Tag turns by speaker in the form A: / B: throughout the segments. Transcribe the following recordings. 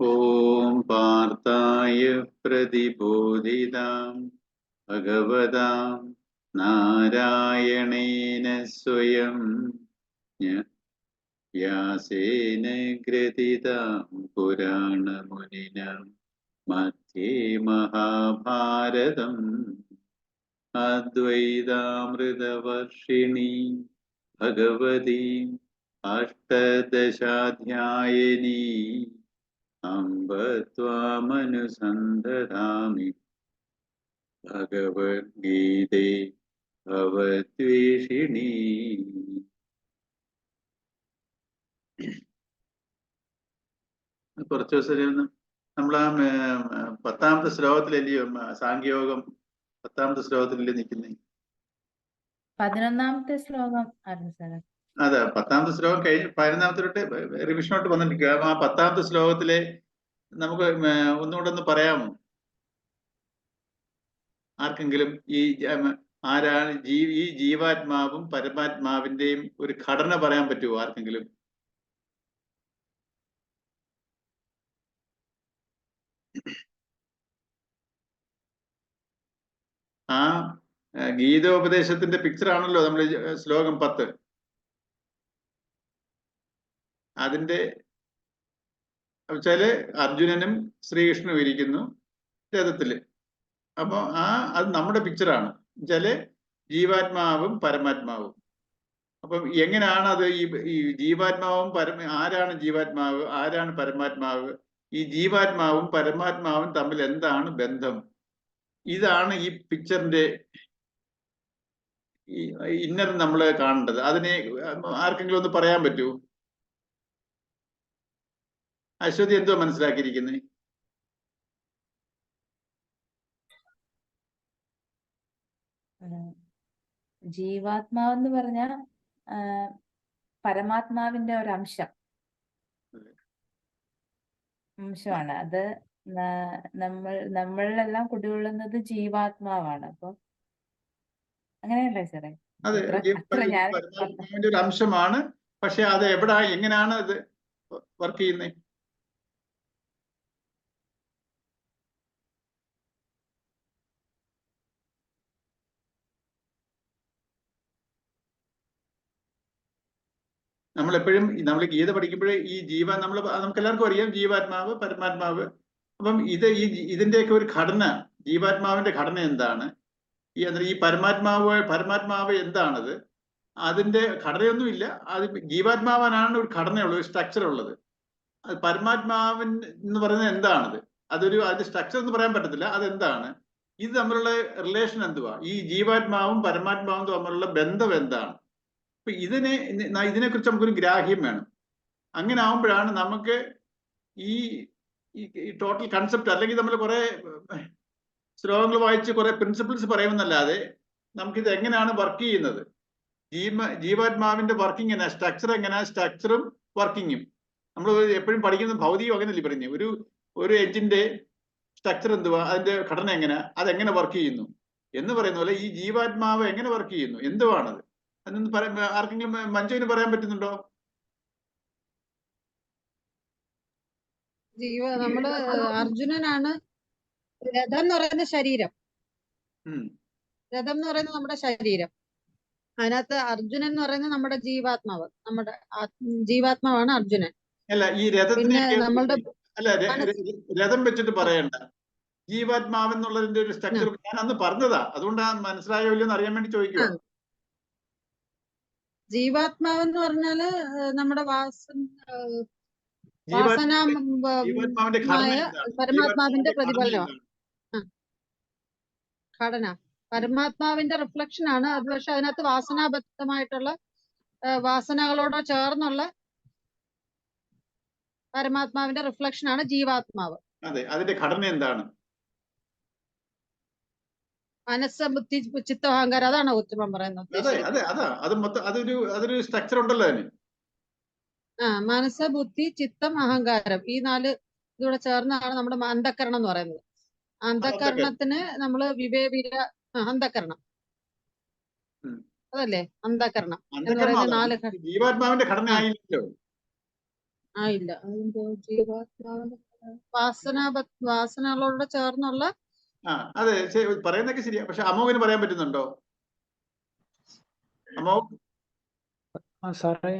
A: ഓം പാർത്ഥായ പ്രതിബോധിതാം ഭഗവതാം നാരായണേന സ്വയം വ്യാസേന ഗ്രഥിതാം പുരാണമുനിന മധ്യേ മഹാഭാരതം അദ്വൈതാമൃതവർഷിണി ഭഗവതി അഷ്ടദശാധ്യായിനി അംബ ത്വാമനുസന്ധരാമി ഭഗവദ്ഗീതേ ഭവദ്വേഷിണി. കുറച്ചു ദിവസം നമ്മൾ ആ 10ാമത്തെ ശ്ലോകത്തിലല്ലയോ സാഖ്യയോഗം 10ാമത്തെ ശ്ലോകത്തിലല്ലേ നിൽക്കുന്നേ?
B: 11ാമത്തെ ശ്ലോകം.
A: അതെ, 10ാമത്തെ ശ്ലോകം കഴിഞ്ഞ് 11ാമത്തെ തൊട്ട് റിവിഷനോട്ട് വന്നിരിക്കുക. ആ 10ാമത്തെ ശ്ലോകത്തിലെ നമുക്ക് ഒന്നുകൂടെ ഒന്ന് പറയാമോ? ആർക്കെങ്കിലും ആരാണ് ഈ ജീവാത്മാവും പരമാത്മാവിന്റെയും ഒരു ഘടന പറയാൻ പറ്റുമോ ആർക്കെങ്കിലും? ആ ഗീതോപദേശത്തിന്റെ പിക്ചർ ആണല്ലോ നമ്മൾ ശ്ലോകം 10. അതിന്റെ വെച്ചാല് അർജുനനും ശ്രീകൃഷ്ണനും ഇരിക്കുന്നു രഥത്തില്. അപ്പൊ അത് നമ്മുടെ പിക്ചറാണ് വെച്ചാല് ജീവാത്മാവും പരമാത്മാവും. അപ്പം എങ്ങനെയാണ് അത് ഈ ജീവാത്മാവും ആരാണ് ജീവാത്മാവ്, ആരാണ് പരമാത്മാവ്, ഈ ജീവാത്മാവും പരമാത്മാവും തമ്മിൽ എന്താണ് ബന്ധം? ഇതാണ് ഈ പിക്ചറിന്റെ ഇന്നർ നമ്മൾ കാണേണ്ടത്. അതിനെ ആർക്കെങ്കിലും ഒന്ന് പറയാൻ പറ്റൂ? അശ്വതി എന്തോ മനസ്സിലാക്കിയിരിക്കുന്നേ?
B: ജീവാത്മാവെന്ന് പറഞ്ഞ പരമാത്മാവിന്റെ ഒരു അംശമാണ് അത്. നമ്മളിലെല്ലാം കുടികൊള്ളുന്നത് ജീവാത്മാവാണ്. അപ്പൊ അങ്ങനെയല്ലേ സാറേ?
A: അതെ, പരമാത്മാവിന്റെ ഒരു അംശമാണ്. പക്ഷെ അത് എങ്ങനെയാണ് അത് വർക്ക് ചെയ്യുന്നത്? നമ്മളെപ്പോഴും നമ്മൾ ഗീത പഠിക്കുമ്പോഴേ ഈ നമുക്ക് എല്ലാവർക്കും അറിയാം ജീവാത്മാവ് പരമാത്മാവ്. അപ്പം ഇതിന്റെയൊക്കെ ഒരു ഘടന, ജീവാത്മാവിന്റെ ഘടന എന്താണ്, ഈ പരമാത്മാവ് എന്താണത്, അതിന്റെ ഘടനയൊന്നുമില്ല. അത് ജീവാത്മാവാനാണ് ഒരു ഘടനയുള്ളത്, ഒരു സ്ട്രക്ചർ ഉള്ളത്. അത് പരമാത്മാവൻ എന്ന് പറയുന്നത് എന്താണത്? അതിന്റെ സ്ട്രക്ചർ എന്ന് പറയാൻ പറ്റത്തില്ല. അതെന്താണ്? ഇത് തമ്മിലുള്ള റിലേഷൻ എന്തുവാ? ഈ ജീവാത്മാവും പരമാത്മാവും തമ്മിലുള്ള ബന്ധം എന്താണ്? അപ്പൊ ഇതിനെക്കുറിച്ച് നമുക്കൊരു ഗ്രാഹ്യം വേണം. അങ്ങനെ ആവുമ്പോഴാണ് നമുക്ക് ഈ ടോട്ടൽ കൺസെപ്റ്റ്, അല്ലെങ്കിൽ നമ്മൾ കുറെ ശ്ലോകങ്ങൾ വായിച്ച് കുറെ പ്രിൻസിപ്പിൾസ് പറയുമെന്നല്ലാതെ നമുക്കിത് എങ്ങനെയാണ് വർക്ക് ചെയ്യുന്നത്, ജീവാത്മാവിന്റെ വർക്കിംഗ് എങ്ങനെ, സ്ട്രക്ചറും വർക്കിങ്ങും നമ്മൾ എപ്പോഴും പഠിക്കുന്ന ഭൗതികം അങ്ങനെയല്ലേ പറഞ്ഞു. ഒരു എഞ്ചിന്റെ സ്ട്രക്ചർ എന്തുവാ, അതിന്റെ ഘടന അതെങ്ങനെ വർക്ക് ചെയ്യുന്നു എന്ന് പറയുന്ന പോലെ ഈ ജീവാത്മാവ് എങ്ങനെ വർക്ക് ചെയ്യുന്നു, എന്തുവാണത്, അതൊന്ന് ആർക്കെങ്കിലും മഞ്ജുവിന് പറയാൻ പറ്റുന്നുണ്ടോ?
C: നമ്മള് അർജുനനാണ് രഥം എന്ന് പറയുന്ന ശരീരം. രഥം എന്ന് പറയുന്നത് നമ്മുടെ ശരീരം. അതിനകത്ത് അർജുനൻ എന്ന് പറയുന്നത് നമ്മുടെ ജീവാത്മാവ്. നമ്മുടെ ജീവാത്മാവാണ് അർജുനൻ.
A: അല്ല, ഈ രഥത്തിന് രഥം വെച്ചിട്ട് പറയണ്ട, ജീവാത്മാവെന്നുള്ളതിന്റെ ഒരു സ്ട്രക്ചർ ഞാൻ അന്ന് പറഞ്ഞതാ. അതുകൊണ്ടാണ് മനസ്സിലായോ ഇല്ലെന്ന് അറിയാൻ വേണ്ടി ചോദിക്കുക.
C: ജീവാത്മാവെന്ന് പറഞ്ഞാല് നമ്മുടെ പരമാത്മാവിന്റെ പ്രതിഫലനമാണ്. ഘടന പരമാത്മാവിന്റെ റിഫ്ലക്ഷൻ ആണ് അത്. പക്ഷെ അതിനകത്ത് വാസനാബദ്ധമായിട്ടുള്ള വാസനകളോട് ചേർന്നുള്ള പരമാത്മാവിന്റെ റിഫ്ലക്ഷൻ ആണ് ജീവാത്മാവ്.
A: അതെ, അതിന്റെ ഘടന എന്താണ്?
C: മനസ്സ്, ബുദ്ധി, ചിത്തം, അഹങ്കാരം. അതാണ് ഉത്തമം പറയുന്നത്.
A: അതൊരു സ്ട്രക്ചർ ഉണ്ടല്ലോ അതിന്.
C: മനസ്സ്, ബുദ്ധി, ചിത്തം, അഹങ്കാരം, ഈ 4 ഇതൂടെ ചേർന്നാണ് നമ്മുടെ അന്ധക്കരണം എന്ന് പറയുന്നത്. അന്ധക്കരണത്തിന് നമ്മള് അന്ധക്കരണം അതല്ലേ? അന്ധക്കരണം എന്ന് പറയുന്നത് 4
A: ജീവാത്മാവിന്റെ ഘടന ആയില്ലല്ലോ.
C: ആയില്ല. ജീവാത്മാവിന്റെ വാസനകളോട് ചേർന്നുള്ള
A: അതെ, പറയുന്നതൊക്കെ ശരിയാ. പക്ഷെ അമോഘന് പറയാൻ പറ്റുന്നുണ്ടോ? അമോഘ്?
D: സാറേ,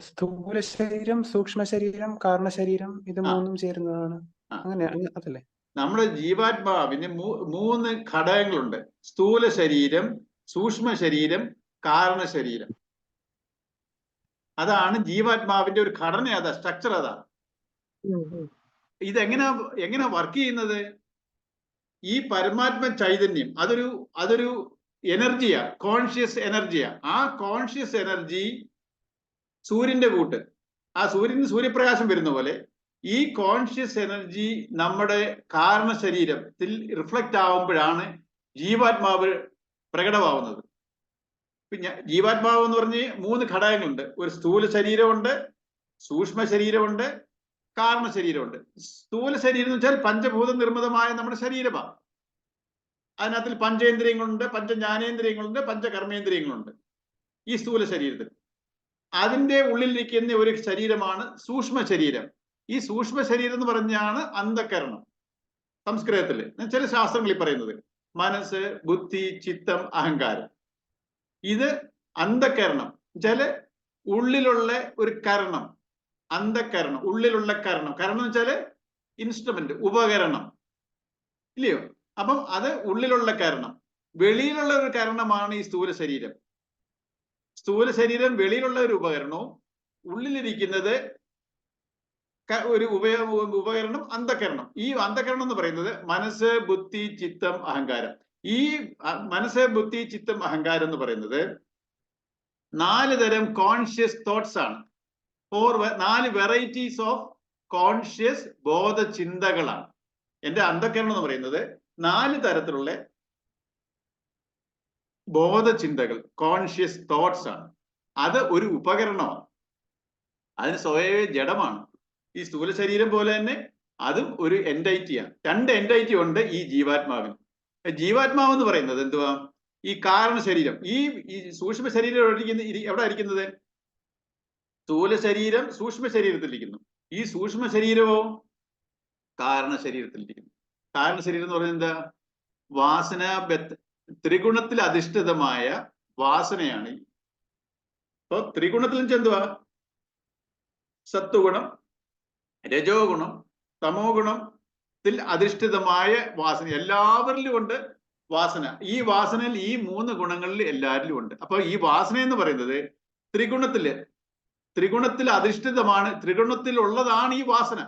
D: സ്ഥൂല ശരീരം, സൂക്ഷ്മ ശരീരം, കാരണ ശരീരം, ഇത് മൂന്നും ചേരുന്നതാണ്. അങ്ങനെ അതല്ലേ? നമ്മുടെ
A: ജീവാത്മാവിന് മൂന്ന് ഘടകങ്ങളുണ്ട്: സ്ഥൂല ശരീരം, സൂക്ഷ്മ ശരീരം, കാരണ ശരീരം. അതാണ് ജീവാത്മാവിന്റെ ഒരു ഘടന. അതാ സ്ട്രക്ചർ. അതാ എങ്ങനെ വർക്ക് ചെയ്യുന്നത്? ഈ പരമാത്മ ചൈതന്യം അതൊരു എനർജിയാ, കോൺഷ്യസ് എനർജിയാ. ആ കോൺഷ്യസ് എനർജി സൂര്യന്റെ കൂട്ട്, ആ സൂര്യപ്രകാശം വരുന്ന പോലെ ഈ കോൺഷ്യസ് എനർജി നമ്മുടെ കാരണ ശരീരത്തിൽ റിഫ്ലക്റ്റ് ആവുമ്പോഴാണ് ജീവാത്മാവ് പ്രകടമാവുന്നത്. പിന്നെ ജീവാത്മാവ് എന്ന് പറഞ്ഞ് മൂന്ന് ഘടകങ്ങളുണ്ട്: ഒരു സ്ഥൂല ശരീരമുണ്ട്, സൂക്ഷ്മ ശരീരമുണ്ട്, കാരണ ശരീരമുണ്ട്. സ്ഥൂല ശരീരം എന്ന് വെച്ചാൽ പഞ്ചഭൂത നിർമ്മിതമായ നമ്മുടെ ശരീരമാണ്. അതിനകത്തിൽ പഞ്ചേന്ദ്രിയങ്ങളുണ്ട്, പഞ്ചജ്ഞാനേന്ദ്രിയങ്ങളുണ്ട്, പഞ്ചകർമ്മേന്ദ്രിയങ്ങളുണ്ട് ഈ സ്ഥൂല ശരീരത്തിൽ. അതിന്റെ ഉള്ളിലിരിക്കുന്ന ഒരു ശരീരമാണ് സൂക്ഷ്മ ശരീരം. ഈ സൂക്ഷ്മ ശരീരം എന്ന് പറഞ്ഞാണ് അന്ധകരണം. സംസ്കൃതത്തില് ചില ശാസ്ത്രങ്ങളിൽ പറയുന്നത് മനസ്സ്, ബുദ്ധി, ചിത്തം, അഹങ്കാരം. ഇത് അന്ധകരണം വെച്ചാല് ഉള്ളിലുള്ള ഒരു കരണം. അന്ധകരണം, ഉള്ളിലുള്ള കരണം. കരണം എന്ന് വെച്ചാല് ഇൻസ്ട്രുമെന്റ്, ഉപകരണം, ഇല്ലയോ? അപ്പം അത് ഉള്ളിലുള്ള കരണം. വെളിയിലുള്ള ഒരു കരണമാണ് ഈ സ്ഥൂല ശരീരം. സ്ഥൂല ശരീരം വെളിയിലുള്ള ഒരു ഉപകരണവും ഉള്ളിലിരിക്കുന്നത് ഒരു ഉപകരണം, അന്ധകരണം. ഈ അന്ധകരണം എന്ന് പറയുന്നത് മനസ്സ്, ബുദ്ധി, ചിത്തം, അഹങ്കാരം. ഈ മനസ്സ്, ബുദ്ധി, ചിത്തം, അഹങ്കാരം എന്ന് പറയുന്നത് 4 തരം കോൺഷ്യസ് തോട്ട്സ് ആണ്. 4 വെറൈറ്റീസ് ഓഫ് കോൺഷ്യസ് ബോധചിന്തകളാണ്. എന്റെ അന്ധകരണം എന്ന് പറയുന്നത് 4 തരത്തിലുള്ള ബോധചിന്തകൾ, കോൺഷ്യസ് തോട്ട്സ് ആണ്. അത് ഒരു ഉപകരണമാണ്. അതിന് സ്വയമേ ജഡമാണ്. ഈ സ്ഥൂല ശരീരം പോലെ തന്നെ അതും ഒരു എൻറ്റൈറ്റിയാണ്. 2 എൻറ്റൈറ്റി ഉണ്ട് ഈ ജീവാത്മാവിന്. ജീവാത്മാവ് എന്ന് പറയുന്നത് എന്തുവാ? ഈ കാരണ ശരീരം. ഈ സൂക്ഷ്മ ശരീരം എവിടെ ഇരിക്കുന്നത്? സ്ഥൂല ശരീരം സൂക്ഷ്മ ശരീരത്തിലിരിക്കുന്നു. ഈ സൂക്ഷ്മ ശരീരമോ കാരണ ശരീരത്തിലിരിക്കുന്നു. കാരണ ശരീരം എന്ന് പറയുന്നത് എന്താ? വാസന, ത്രിഗുണത്തിൽ അധിഷ്ഠിതമായ വാസനയാണ്. അപ്പൊ ത്രിഗുണത്തിൽ വെച്ചാൽ എന്തുവാ? സത്വഗുണം, രജോ ഗുണം, തമോ ഗുണത്തിൽ അധിഷ്ഠിതമായ വാസന എല്ലാവരിലും ഉണ്ട്. വാസന, ഈ വാസനയിൽ ഈ 3 ഗുണങ്ങളിൽ എല്ലാവരിലും ഉണ്ട്. അപ്പൊ ഈ വാസന എന്ന് പറയുന്നത് ത്രിഗുണത്തിൽ അധിഷ്ഠിതമാണ്. ത്രിഗുണത്തിൽ ഉള്ളതാണ് ഈ വാസന.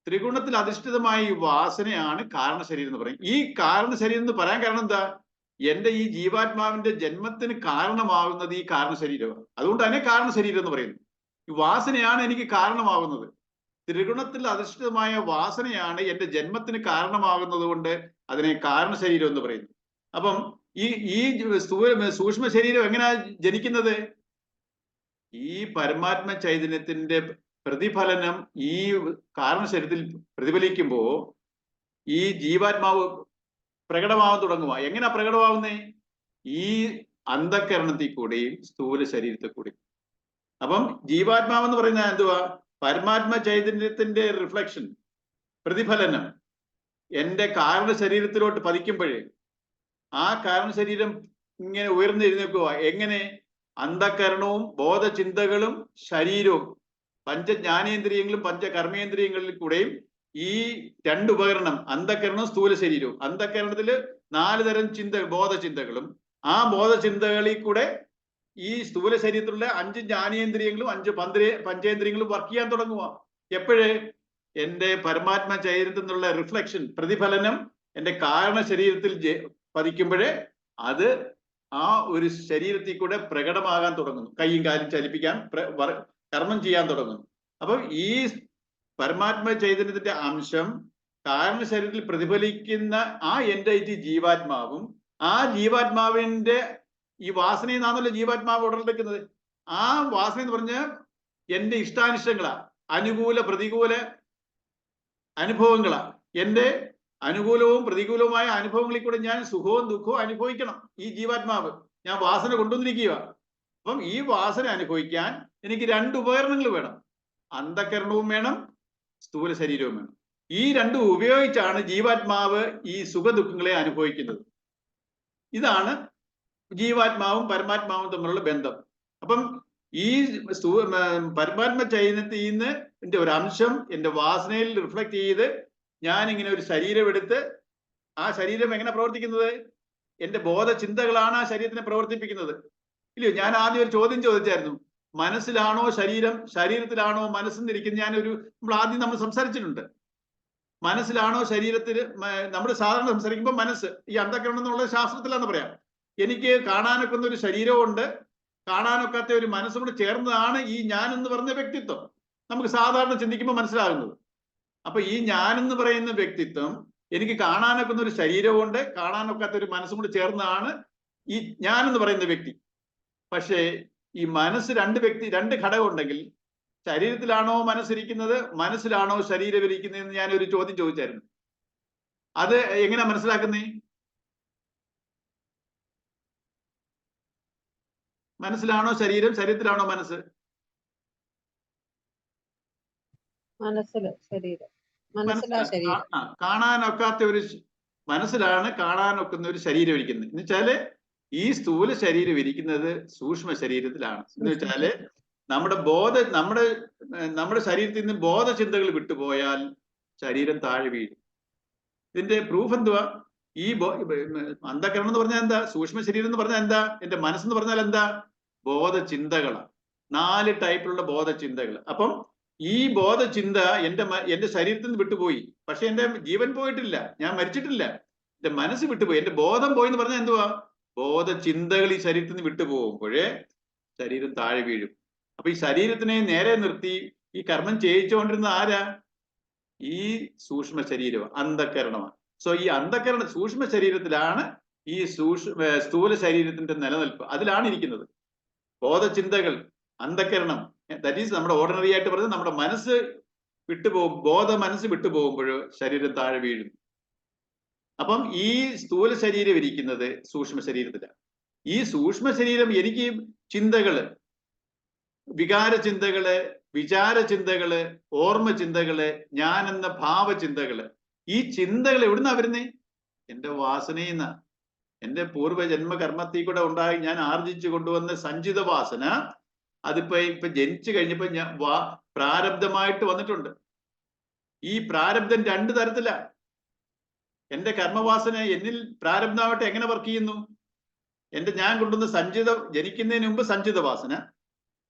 A: ത്രിഗുണത്തിൽ അധിഷ്ഠിതമായ ഈ വാസനയാണ് കാരണ ശരീരം എന്ന് പറയും. ഈ കാരണ ശരീരം എന്ന് പറയാൻ കാരണം എന്താ? എന്റെ ഈ ജീവാത്മാവിന്റെ ജന്മത്തിന് കാരണമാകുന്നത് ഈ കാരണ ശരീരമാണ്. അതുകൊണ്ട് തന്നെ കാരണ ശരീരം എന്ന് പറയുന്നു. ഈ വാസനയാണ് എനിക്ക് കാരണമാകുന്നത്. ത്രിഗുണത്തിൽ അധിഷ്ഠിതമായ വാസനയാണ് എന്റെ ജന്മത്തിന് കാരണമാകുന്നത് കൊണ്ട് അതിനെ കാരണ ശരീരം എന്ന് പറയുന്നു. അപ്പം ഈ സൂക്ഷ്മ ശരീരം എങ്ങനെയാ ജനിക്കുന്നത്? ഈ പരമാത്മ ചൈതന്യത്തിന്റെ പ്രതിഫലനം ഈ കാരണ ശരീരത്തിൽ പ്രതിഫലിക്കുമ്പോ ഈ ജീവാത്മാവ് പ്രകടമാവാൻ തുടങ്ങുക. എങ്ങനെയാ പ്രകടമാവുന്നേ? ഈ അന്ധകരണത്തിൽ കൂടെയും സ്ഥൂല ശരീരത്തിൽ കൂടെയും. അപ്പം ജീവാത്മാവ് എന്ന് പറയുന്നത് എന്തുവാ? പരമാത്മ ചൈതന്യത്തിന്റെ റിഫ്ലക്ഷൻ, പ്രതിഫലനം എന്റെ കാരണ ശരീരത്തിലോട്ട് പതിക്കുമ്പോഴേ ആ കാരണ ശരീരം ഇങ്ങനെ ഉയർന്നെഴുന്നേൽക്കുക. എങ്ങനെ? അന്ധകരണവും ബോധചിന്തകളും ശരീരവും പഞ്ചജ്ഞാനേന്ദ്രിയങ്ങളും പഞ്ചകർമ്മേന്ദ്രിയങ്ങളിൽ കൂടെയും ഈ 2 ഉപകരണം, അന്ധകരണവും സ്ഥൂല ശരീരവും. അന്ധകരണത്തില് 4 തരം ബോധചിന്തകളും ആ ബോധചിന്തകളിൽ കൂടെ ഈ സ്ഥൂല ശരീരത്തിലുള്ള 5 ജ്ഞാനേന്ദ്രിയങ്ങളും 5 പഞ്ചേന്ദ്രിയങ്ങളും വർക്ക് ചെയ്യാൻ തുടങ്ങുക. എപ്പോഴേ? എന്റെ പരമാത്മ ചൈതന്യത്തിൽ നിന്നുള്ള റിഫ്ലക്ഷൻ, പ്രതിഫലനം എന്റെ കാരണ ശരീരത്തിൽ പതിക്കുമ്പോഴേ അത് ആ ഒരു ശരീരത്തിൽ കൂടെ പ്രകടമാകാൻ തുടങ്ങുന്നു. കൈയും കാലും ചലിപ്പിക്കാൻ, കർമ്മം ചെയ്യാൻ തുടങ്ങുന്നു. അപ്പം ഈ പരമാത്മ ചൈതന്യത്തിന്റെ അംശം കാരണ ശരീരത്തിൽ പ്രതിഫലിക്കുന്ന ആ എൻറ്റൈറ്റി ജീവാത്മാവും, ആ ജീവാത്മാവിന്റെ ഈ വാസനയിൽ നിന്നാണല്ലോ ജീവാത്മാവ് ഉടലെടുക്കുന്നത്. ആ വാസന എന്ന് പറഞ്ഞാൽ എന്റെ ഇഷ്ടാനിഷ്ടങ്ങളാ, അനുകൂല പ്രതികൂല അനുഭവങ്ങളാ. എന്റെ അനുകൂലവും പ്രതികൂലവുമായ അനുഭവങ്ങളിൽ കൂടെ ഞാൻ സുഖവും ദുഃഖവും അനുഭവിക്കണം. ഈ ജീവാത്മാവ് ഞാൻ വാസന കൊണ്ടുവന്നിരിക്കുക. അപ്പം ഈ വാസന അനുഭവിക്കാൻ എനിക്ക് 2 ഉപകരണങ്ങൾ വേണം. അന്ധകരണവും വേണം, സ്ഥൂല ശരീരവും വേണം. ഈ രണ്ടും ഉപയോഗിച്ചാണ് ജീവാത്മാവ് ഈ സുഖദുഃഖങ്ങളെ അനുഭവിക്കുന്നത്. ഇതാണ് ജീവാത്മാവും പരമാത്മാവും തമ്മിലുള്ള ബന്ധം. അപ്പം ഈ പരമാത്മ ചൈതന്യത്തിൽ നിന്ന് എന്റെ ഒരു അംശം എന്റെ വാസനയിൽ റിഫ്ലക്ട് ചെയ്ത് ഞാൻ ഇങ്ങനെ ഒരു ശരീരം എടുത്ത്, ആ ശരീരം എങ്ങനെ പ്രവർത്തിക്കുന്നത്? എന്റെ ബോധചിന്തകളാണ് ആ ശരീരത്തിനെ പ്രവർത്തിപ്പിക്കുന്നത്, ഇല്ലയോ? ഞാൻ ആദ്യം ഒരു ചോദ്യം ചോദിച്ചായിരുന്നു, മനസ്സിലാണോ ശരീരം, ശരീരത്തിലാണോ മനസ്സെന്നിരിക്കുന്നത്? നമ്മൾ ആദ്യം സംസാരിച്ചിട്ടുണ്ട്. മനസ്സിലാണോ ശരീരത്തിൽ? നമ്മൾ സാധാരണ സംസാരിക്കുമ്പോൾ മനസ്സ്, ഈ അന്ധകരണം എന്നുള്ള ശാസ്ത്രത്തിലാന്ന് പറയാം. എനിക്ക് കാണാനൊക്കുന്ന ഒരു ശരീരമുണ്ട്, കാണാനൊക്കാത്ത ഒരു മനസ്സും കൂടെ ചേർന്നതാണ് ഈ ഞാൻ എന്ന് പറഞ്ഞ വ്യക്തിത്വം. നമുക്ക് സാധാരണ ചിന്തിക്കുമ്പോൾ മനസ്സിലാകുന്നത്. അപ്പൊ ഈ ഞാൻ എന്ന് പറയുന്ന വ്യക്തിത്വം, എനിക്ക് കാണാനൊക്കുന്ന ഒരു ശരീരമുണ്ട്, കാണാനൊക്കാത്ത ഒരു മനസ്സും കൂടെ ചേർന്നതാണ് ഈ ഞാൻ എന്ന് പറയുന്ന വ്യക്തി. പക്ഷേ ഈ മനസ്സ് രണ്ട് ഘടകം ഉണ്ടെങ്കിൽ, ശരീരത്തിലാണോ മനസ്സിരിക്കുന്നത്, മനസ്സിലാണോ ശരീരം ഇരിക്കുന്നതെന്ന് ഞാനൊരു ചോദ്യം ചോദിച്ചായിരുന്നു. അത് എങ്ങനെയാ മനസ്സിലാക്കുന്നേ? മനസ്സിലാണോ ശരീരം, ശരീരത്തിലാണോ മനസ്സ്?
C: മനസ്സില് ശരീരം, മനസ്സിലാ ശരീരം.
A: കാണാനൊക്കാത്ത ഒരു മനസ്സിലാണ് കാണാനൊക്കുന്ന ഒരു ശരീരം ഇരിക്കുന്നത്. എന്ന് വെച്ചാല് ഈ സ്ഥൂല ശരീരം ഇരിക്കുന്നത് സൂക്ഷ്മ ശരീരത്തിലാണ്. എന്ന് വെച്ചാല് നമ്മുടെ ശരീരത്തിൽ നിന്ന് ബോധചിന്തകൾ വിട്ടുപോയാൽ ശരീരം താഴെ വീഴും. ഇതിന്റെ പ്രൂഫ് എന്തുവാ? ഈ അന്ധകരണം എന്ന് പറഞ്ഞാൽ എന്താ? സൂക്ഷ്മ ശരീരം എന്ന് പറഞ്ഞാൽ എന്താ? എന്റെ മനസ്സെന്ന് പറഞ്ഞാൽ എന്താ? ബോധചിന്തകളാണ്. 4 ടൈപ്പിലുള്ള ബോധചിന്തകൾ. അപ്പം ഈ ബോധചിന്ത എന്റെ ശരീരത്തിൽ നിന്ന് വിട്ടുപോയി, പക്ഷെ എന്റെ ജീവൻ പോയിട്ടില്ല, ഞാൻ മരിച്ചിട്ടില്ല, എന്റെ മനസ്സ് വിട്ടുപോയി. എന്റെ ബോധം പോയി എന്ന് പറഞ്ഞാൽ എന്തുവാ? ബോധചിന്തകൾ ഈ ശരീരത്തിൽ നിന്ന് വിട്ടുപോകുമ്പോഴേ ശരീരം താഴെ വീഴും. അപ്പൊ ഈ ശരീരത്തിനെ നേരെ നിർത്തി ഈ കർമ്മം ചെയ്യിച്ചുകൊണ്ടിരുന്ന ആരാ? ഈ സൂക്ഷ്മ ശരീരം, അന്ധകരണമാണ്. സോ ഈ സൂക്ഷ്മ ശരീരത്തിലാണ് ഈ സ്ഥൂല ശരീരത്തിന്റെ നിലനിൽപ്പ്. അതിലാണ് ഇരിക്കുന്നത് ബോധചിന്തകൾ, അന്ധകരണം. ദാറ്റ് ഈസ് നമ്മുടെ ഓർഡിനറി ആയിട്ട് പറഞ്ഞത്, നമ്മുടെ മനസ്സ് മനസ്സ് വിട്ടുപോകുമ്പോൾ ശരീരം താഴെ വീഴും. അപ്പം ഈ സ്ഥൂല ശരീരം ഇരിക്കുന്നത് സൂക്ഷ്മ ശരീരത്തിലാണ്. ഈ സൂക്ഷ്മ ശരീരം എനിക്ക് ചിന്തകള്, വികാര ചിന്തകള്, വിചാര ചിന്തകള്, ഓർമ്മ ചിന്തകള്, ഞാൻ എന്ന ഭാവചിന്തകള്, ഈ ചിന്തകൾ എവിടുന്നാ വരുന്നേ? എന്റെ വാസനയിന്ന, എന്റെ പൂർവ്വജന്മ കർമ്മത്തിൽ കൂടെ ഉണ്ടായി ഞാൻ ആർജിച്ചു കൊണ്ടുവന്ന സഞ്ചിത വാസന. ഇപ്പൊ ജനിച്ചു കഴിഞ്ഞപ്പോ പ്രാരബ്ധമായിട്ട് വന്നിട്ടുണ്ട്. ഈ പ്രാരബ്ധം 2 തരത്തിലാ. എന്റെ കർമ്മവാസന എന്നിൽ പ്രാരബ്ധമായിട്ട് എങ്ങനെ വർക്ക് ചെയ്യുന്നു? ഞാൻ കൊണ്ടുവന്ന ജനിക്കുന്നതിന് മുമ്പ് സഞ്ചിത വാസന.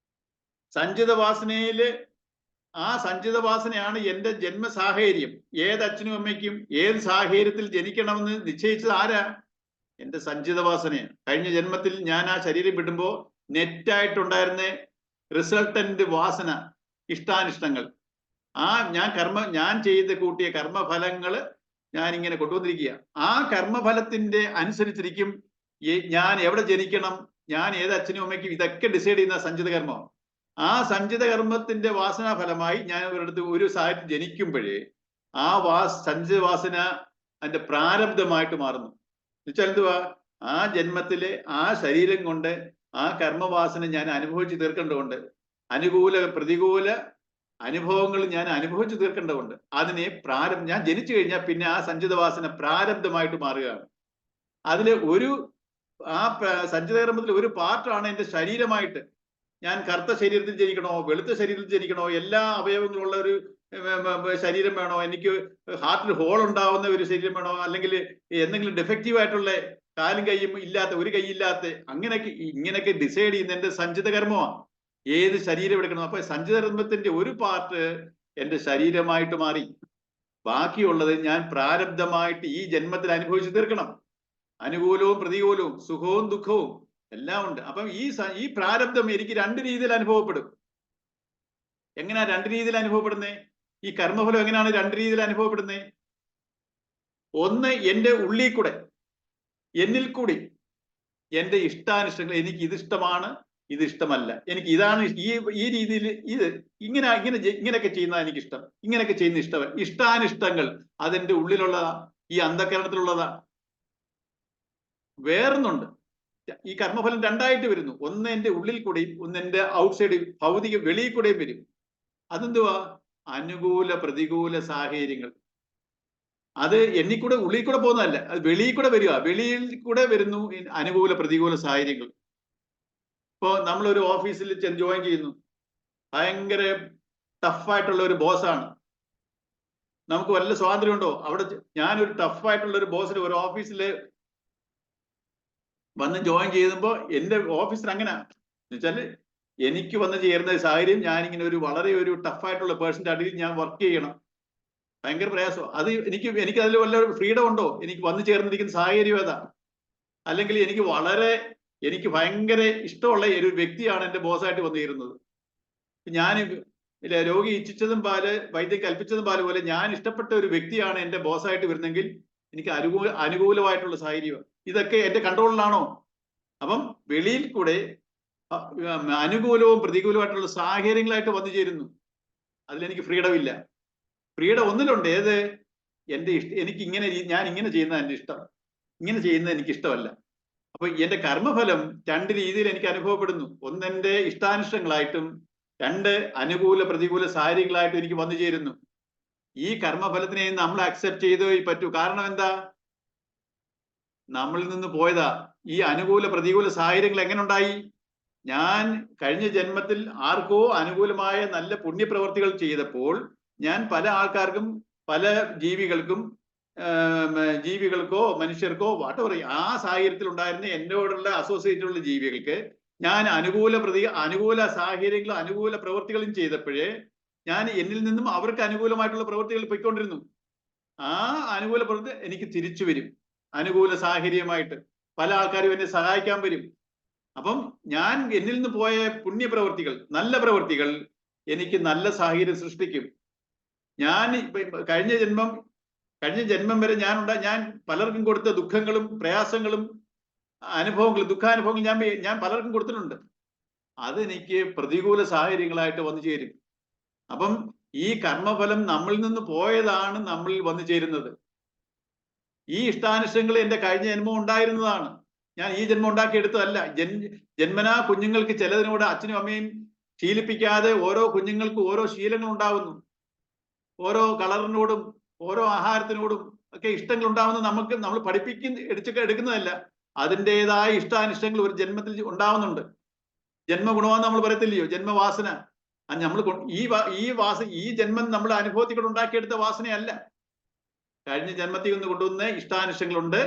A: സഞ്ചിത വാസനയില് ആ സഞ്ചിത വാസനയാണ് എന്റെ ജന്മ സാഹചര്യം. ഏത് അച്ഛനും അമ്മയ്ക്കും ഏത് സാഹചര്യത്തിൽ ജനിക്കണമെന്ന് നിശ്ചയിച്ചത് ആരാ? എന്റെ സഞ്ചിത വാസനയാണ്. കഴിഞ്ഞ ജന്മത്തിൽ ഞാൻ ആ ശരീരം വിടുമ്പോ നെറ്റായിട്ടുണ്ടായിരുന്ന റിസൾട്ടന്റ് വാസന, ഇഷ്ടാനിഷ്ടങ്ങൾ, ഞാൻ ചെയ്ത് കൂട്ടിയ കർമ്മഫലങ്ങള് ഞാൻ ഇങ്ങനെ കൊണ്ടുവന്നിരിക്കുക. ആ കർമ്മഫലത്തിന്റെ അനുസരിച്ചിരിക്കും ഞാൻ എവിടെ ജനിക്കണം, ഞാൻ ഏത് അച്ഛനും അമ്മയ്ക്കും, ഇതൊക്കെ ഡിസൈഡ് ചെയ്യുന്ന സഞ്ചിത കർമ്മം. ആ സഞ്ചിത കർമ്മത്തിന്റെ വാസനാഫലമായി ഞാൻ ഒരിടത്ത് ഒരു സാഹചര്യം ജനിക്കുമ്പോഴേ ആ സഞ്ചിത വാസന അതിന്റെ പ്രാരബ്ധമായിട്ട് മാറുന്നു. എന്നുവെച്ചാൽ എന്തുവാ? ആ ജന്മത്തിലെ ആ ശരീരം കൊണ്ട് ആ കർമ്മവാസന ഞാൻ അനുഭവിച്ചു തീർക്കേണ്ടതുണ്ട്. അനുകൂല പ്രതികൂല അനുഭവങ്ങൾ ഞാൻ അനുഭവിച്ചു തീർക്കേണ്ടതുണ്ട്. അതിനെ ഞാൻ ജനിച്ചു കഴിഞ്ഞാൽ പിന്നെ ആ സഞ്ചിത വാസന പ്രാരബ്ധമായിട്ട് മാറുകയാണ്. അതില് സഞ്ചിത കർമ്മത്തിൽ ഒരു പാർട്ടാണ് എന്റെ ശരീരമായിട്ട്. ഞാൻ കറുത്ത ശരീരത്തിൽ ജനിക്കണോ, വെളുത്ത ശരീരത്തിൽ ജനിക്കണോ, എല്ലാ അവയവങ്ങളുള്ള ഒരു ശരീരം വേണോ, എനിക്ക് ഹാർട്ടിൽ ഹോൾ ഉണ്ടാവുന്ന ഒരു ശരീരം വേണോ, അല്ലെങ്കിൽ എന്തെങ്കിലും ഡിഫക്റ്റീവ് ആയിട്ടുള്ള കാലും കൈയും ഇല്ലാത്ത, ഒരു കൈയില്ലാത്ത, ഇങ്ങനെയൊക്കെ ഡിസൈഡ് ചെയ്യുന്ന എന്റെ സഞ്ചിത കർമ്മമാണ്. ഏത് ശരീരം എടുക്കണം. അപ്പൊ സഞ്ചിത കർമ്മത്തിന്റെ ഒരു പാർട്ട് എന്റെ ശരീരമായിട്ട് മാറി. ബാക്കിയുള്ളത് ഞാൻ പ്രാരബ്ധമായിട്ട് ഈ ജന്മത്തിൽ അനുഭവിച്ചു തീർക്കണം. അനുകൂലവും പ്രതികൂലവും, സുഖവും ദുഃഖവും എല്ലാം ഉണ്ട്. അപ്പം ഈ പ്രാരബ്ധം എനിക്ക് 2 രീതിയിൽ അനുഭവപ്പെടും. എങ്ങനെയാ 2 രീതിയിൽ അനുഭവപ്പെടുന്നേ? ഈ കർമ്മഫലം എങ്ങനെയാണ് 2 രീതിയിൽ അനുഭവപ്പെടുന്നേ? ഒന്ന്, എന്റെ ഉള്ളിൽ കൂടെ, എന്നിൽ കൂടി എന്റെ ഇഷ്ടാനിഷ്ടങ്ങൾ, എനിക്ക് ഇത് ഇഷ്ടമാണ്, ഇത് ഇഷ്ടമല്ല, എനിക്ക് ഇതാണ് ഈ രീതിയിൽ, ഇങ്ങനെയൊക്കെ ചെയ്യുന്നതാണ് എനിക്ക് ഇഷ്ടം, ഇങ്ങനെയൊക്കെ ചെയ്യുന്ന ഇഷ്ടമല്ല. ഇഷ്ടാനിഷ്ടങ്ങൾ അതെന്റെ ഉള്ളിലുള്ളതാ, ഈ അന്ധകരണത്തിലുള്ളതാ. വേറൊന്നുണ്ട്, ഈ കർമ്മഫലം 2ആയിട്ട് വരുന്നു. ഒന്ന് എന്റെ ഉള്ളിൽ കൂടെയും ഒന്ന് എന്റെ ഔട്ട്സൈഡ് ഭൗതിക വെളിയിൽ കൂടെയും വരും. അതെന്തുവാ? അനുകൂല പ്രതികൂല സാഹചര്യങ്ങൾ. അത് എന്നിക്കൂടെ ഉള്ളിൽ കൂടെ പോകുന്നതല്ല, അത് വെളിയിൽ കൂടെ വരിക. വെളിയിൽ കൂടെ വരുന്നു ഈ അനുകൂല പ്രതികൂല സാഹചര്യങ്ങൾ. ഇപ്പോ നമ്മളൊരു ഓഫീസിൽ ജോയിൻ ചെയ്യുന്നു, ഭയങ്കര ടഫായിട്ടുള്ള ഒരു ബോസാണ്. നമുക്ക് വല്ല സ്വാതന്ത്ര്യമുണ്ടോ? അവിടെ ഞാനൊരു ടഫായിട്ടുള്ള ഒരു ബോസിന് ഒരു ഓഫീസിൽ വന്ന് ജോയിൻ ചെയ്യുമ്പോ എന്റെ ഓഫീസർ അങ്ങനെ എന്നുവെച്ചാല് എനിക്ക് വന്ന് ചേരുന്ന സാഹചര്യം, ഞാനിങ്ങനെ ഒരു വളരെ ഒരു ടഫായിട്ടുള്ള പേഴ്സന്റെ അടിയിൽ ഞാൻ വർക്ക് ചെയ്യണം. ഭയങ്കര പ്രയാസം. അത് എനിക്ക് അതിൽ വല്ല ഫ്രീഡം ഉണ്ടോ? എനിക്ക് വന്നു ചേർന്നിരിക്കുന്ന സാഹചര്യം ഏതാ? അല്ലെങ്കിൽ എനിക്ക് ഭയങ്കര ഇഷ്ടമുള്ള ഒരു വ്യക്തിയാണ് എന്റെ ബോസായിട്ട് വന്നു ചേരുന്നത്. ഞാൻ രോഗി ഇച്ഛിച്ചതും പാല് വൈദ്യം കൽപ്പിച്ചതും പാല് പോലെ ഞാൻ ഇഷ്ടപ്പെട്ട ഒരു വ്യക്തിയാണ് എന്റെ ബോസായിട്ട് വരുന്നെങ്കിൽ എനിക്ക് അനുകൂലമായിട്ടുള്ള സാഹചര്യം. ഇതൊക്കെ എന്റെ കൺട്രോളിലാണോ? അപ്പം വെളിയിൽ കൂടെ അനുകൂലവും പ്രതികൂലമായിട്ടുള്ള സാഹചര്യങ്ങളായിട്ട് വന്നു ചേരുന്നു. അതിലെനിക്ക് ഫ്രീഡം ഇല്ല. ഫ്രീഡം ഒന്നിലുണ്ട്, ഏത്? എനിക്ക് ഞാൻ ഇങ്ങനെ ചെയ്യുന്നത് എന്റെ ഇഷ്ടം, ഇങ്ങനെ ചെയ്യുന്നത് എനിക്ക് ഇഷ്ടമല്ല. അപ്പൊ എന്റെ കർമ്മഫലം രണ്ട് രീതിയിൽ എനിക്ക് അനുഭവപ്പെടുന്നു. ഒന്ന് എന്റെ ഇഷ്ടാനിഷ്ടങ്ങളായിട്ടും, രണ്ട് അനുകൂല പ്രതികൂല സാഹചര്യങ്ങളായിട്ടും എനിക്ക് വന്നു ചേരുന്നു. ഈ കർമ്മഫലത്തിനെ നമ്മൾ അക്സെപ്റ്റ് ചെയ്തേ പറ്റൂ. കാരണം എന്താ? നമ്മളിൽ നിന്ന് പോയതാ. ഈ അനുകൂല പ്രതികൂല സാഹചര്യങ്ങൾ എങ്ങനെ ഉണ്ടായി? ഞാൻ കഴിഞ്ഞ ജന്മത്തിൽ ആർക്കോ അനുകൂലമായ നല്ല പുണ്യപ്രവർത്തികൾ ചെയ്തപ്പോൾ ഞാൻ പല ആൾക്കാർക്കും, പല ജീവികൾക്കോ മനുഷ്യർക്കോ വാട്ടവർ ആ സാഹചര്യത്തിൽ ഉണ്ടായിരുന്ന എന്നോടുള്ള അസോസിയേറ്റുള്ള ജീവികൾക്ക് ഞാൻ അനുകൂല സാഹചര്യങ്ങളും അനുകൂല പ്രവൃത്തികളും ചെയ്തപ്പോഴേ ഞാൻ എന്നിൽ നിന്നും അവർക്ക് അനുകൂലമായിട്ടുള്ള പ്രവൃത്തികൾ പോയിക്കൊണ്ടിരുന്നു. ആ അനുകൂല പ്രവൃത്തി എനിക്ക് തിരിച്ചു വരും. അനുകൂല സാഹചര്യമായിട്ട് പല ആൾക്കാരും എന്നെ സഹായിക്കാൻ വരും. അപ്പം ഞാൻ എന്നിൽ നിന്ന് പോയ പുണ്യപ്രവൃത്തികൾ, നല്ല പ്രവൃത്തികൾ എനിക്ക് നല്ല സാഹചര്യം സൃഷ്ടിക്കും. ഞാൻ കഴിഞ്ഞ ജന്മം വരെ ഞാൻ പലർക്കും കൊടുത്ത ദുഃഖങ്ങളും പ്രയാസങ്ങളും ദുഃഖാനുഭവങ്ങളും ഞാൻ പലർക്കും കൊടുത്തിട്ടുണ്ട്. അതെനിക്ക് പ്രതികൂല സാഹചര്യങ്ങളായിട്ട് വന്നു ചേരും. അപ്പം ഈ കർമ്മഫലം നമ്മളിൽ നിന്ന് പോയതാണ് നമ്മളിൽ വന്നു ചേരുന്നത്. ഈ ഇഷ്ടാനിഷ്ടങ്ങൾ എന്റെ കഴിഞ്ഞ ജന്മം ഉണ്ടായിരുന്നതാണ്. ഞാൻ ഈ ജന്മം ഉണ്ടാക്കിയെടുത്തതല്ല. ജന്മനാ കുഞ്ഞുങ്ങൾക്ക് ചിലതിനോട് അച്ഛനും അമ്മയും ശീലിപ്പിക്കാതെ ഓരോ കുഞ്ഞുങ്ങൾക്ക് ഓരോ ശീലങ്ങൾ ഉണ്ടാവുന്നു. ഓരോ കളറിനോടും ഓരോ ആഹാരത്തിനോടും ഒക്കെ ഇഷ്ടങ്ങൾ ഉണ്ടാവുന്നത് നമ്മൾ എടുക്കുന്നതല്ല. അതിൻ്റെതായ ഇഷ്ടാനിഷ്ടങ്ങൾ ഒരു ജന്മത്തിൽ ഉണ്ടാവുന്നുണ്ട്. ജന്മഗുണമെന്ന് നമ്മൾ പറയത്തില്ലയോ? ജന്മവാസന. നമ്മൾ ഈ ജന്മം നമ്മൾ അനുഭവത്തിൽ കൂടെ ഉണ്ടാക്കിയെടുത്ത വാസനയല്ല. കഴിഞ്ഞ ജന്മത്തിൽ നിന്ന് കൊണ്ടുവന്ന ഇഷ്ടാനിഷ്ടങ്ങളുണ്ട്.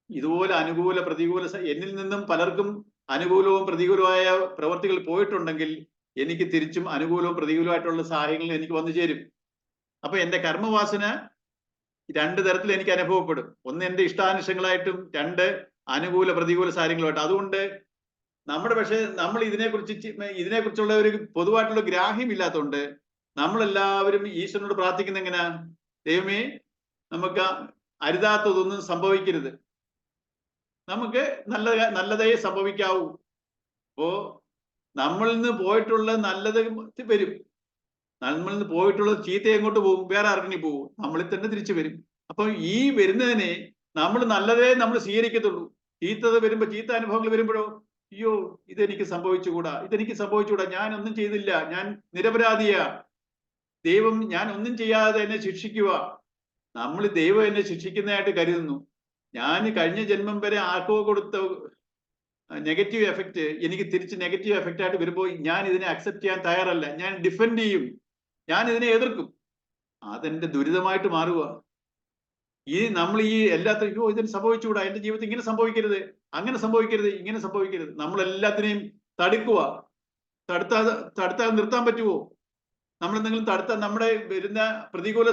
A: ഇതുപോലെ അനുകൂല പ്രതികൂല എന്നിൽ നിന്നും പലർക്കും അനുകൂലവും പ്രതികൂലമായ പ്രവർത്തികൾ പോയിട്ടുണ്ടെങ്കിൽ എനിക്ക് തിരിച്ചും അനുകൂലവും പ്രതികൂലമായിട്ടുള്ള സാഹചര്യങ്ങൾ എനിക്ക് വന്നു ചേരും. അപ്പൊ എന്റെ കർമ്മവാസന രണ്ട് തരത്തിൽ എനിക്ക് അനുഭവപ്പെടും. ഒന്ന് എന്റെ ഇഷ്ടാനിഷ്ടങ്ങളായിട്ടും, അനുകൂല പ്രതികൂല സാഹചര്യങ്ങളുമായിട്ട്. അതുകൊണ്ട് നമ്മൾ ഇതിനെക്കുറിച്ചുള്ള ഒരു പൊതുവായിട്ടുള്ള ഗ്രാഹ്യം ഇല്ലാത്തതുകൊണ്ട് നമ്മളെല്ലാവരും ഈശ്വരനോട് പ്രാർത്ഥിക്കുന്ന എങ്ങനെയാ? ദൈവമേ, നമുക്ക് അരുതാത്തതൊന്നും സംഭവിക്കരുത്, നമുക്ക് നല്ലതേ സംഭവിക്കാവൂ. അപ്പോ നമ്മളിൽ നിന്ന് പോയിട്ടുള്ള നല്ലത് വരും, നമ്മളിൽ നിന്ന് പോയിട്ടുള്ള ചീത്ത എങ്ങോട്ട് പോകും? വേറെ ആർക്കെങ്കിലും പോകും? നമ്മളിൽ തന്നെ തിരിച്ചു വരും. അപ്പൊ ഈ വരുന്നതിനെ നമ്മൾ നല്ലതേ നമ്മൾ സ്വീകരിക്കത്തുള്ളൂ. ചീത്ത അനുഭവങ്ങൾ വരുമ്പോഴോ, അയ്യോ ഇതെനിക്ക് സംഭവിച്ചുകൂടാ, ഞാൻ ഒന്നും ചെയ്തില്ല, ഞാൻ നിരപരാധിയാ, ദൈവം ഞാൻ ഒന്നും ചെയ്യാതെ എന്നെ ശിക്ഷിക്കുക. നമ്മൾ ദൈവം എന്നെ ശിക്ഷിക്കുന്നതായിട്ട് കരുതുന്നു. ഞാൻ കഴിഞ്ഞ ജന്മം വരെ ആർക്കോ കൊടുത്ത നെഗറ്റീവ് എഫക്റ്റ് എനിക്ക് തിരിച്ച് നെഗറ്റീവ് എഫക്റ്റ് ആയിട്ട് വരുമ്പോൾ ഞാൻ ഇതിനെ അക്സെപ്റ്റ് ചെയ്യാൻ തയ്യാറല്ല. ഞാൻ ഡിഫെൻഡ് ചെയ്യും, ഞാൻ ഇതിനെ എതിർക്കും. അതെന്റെ ദുരിതമായിട്ട് മാറുക. നമ്മൾ എല്ലാത്തിനും അയ്യോ ഇതിന് സംഭവിച്ചുകൂടാ, എന്റെ ജീവിതത്തിൽ ഇങ്ങനെ സംഭവിക്കരുത്, അങ്ങനെ സംഭവിക്കരുത്, ഇങ്ങനെ സംഭവിക്കരുത്. നമ്മൾ എല്ലാത്തിനെയും തടുത്താൽ നിർത്താൻ പറ്റുമോ? നമ്മൾ എന്തെങ്കിലും നമ്മുടെ വരുന്ന പ്രതികൂല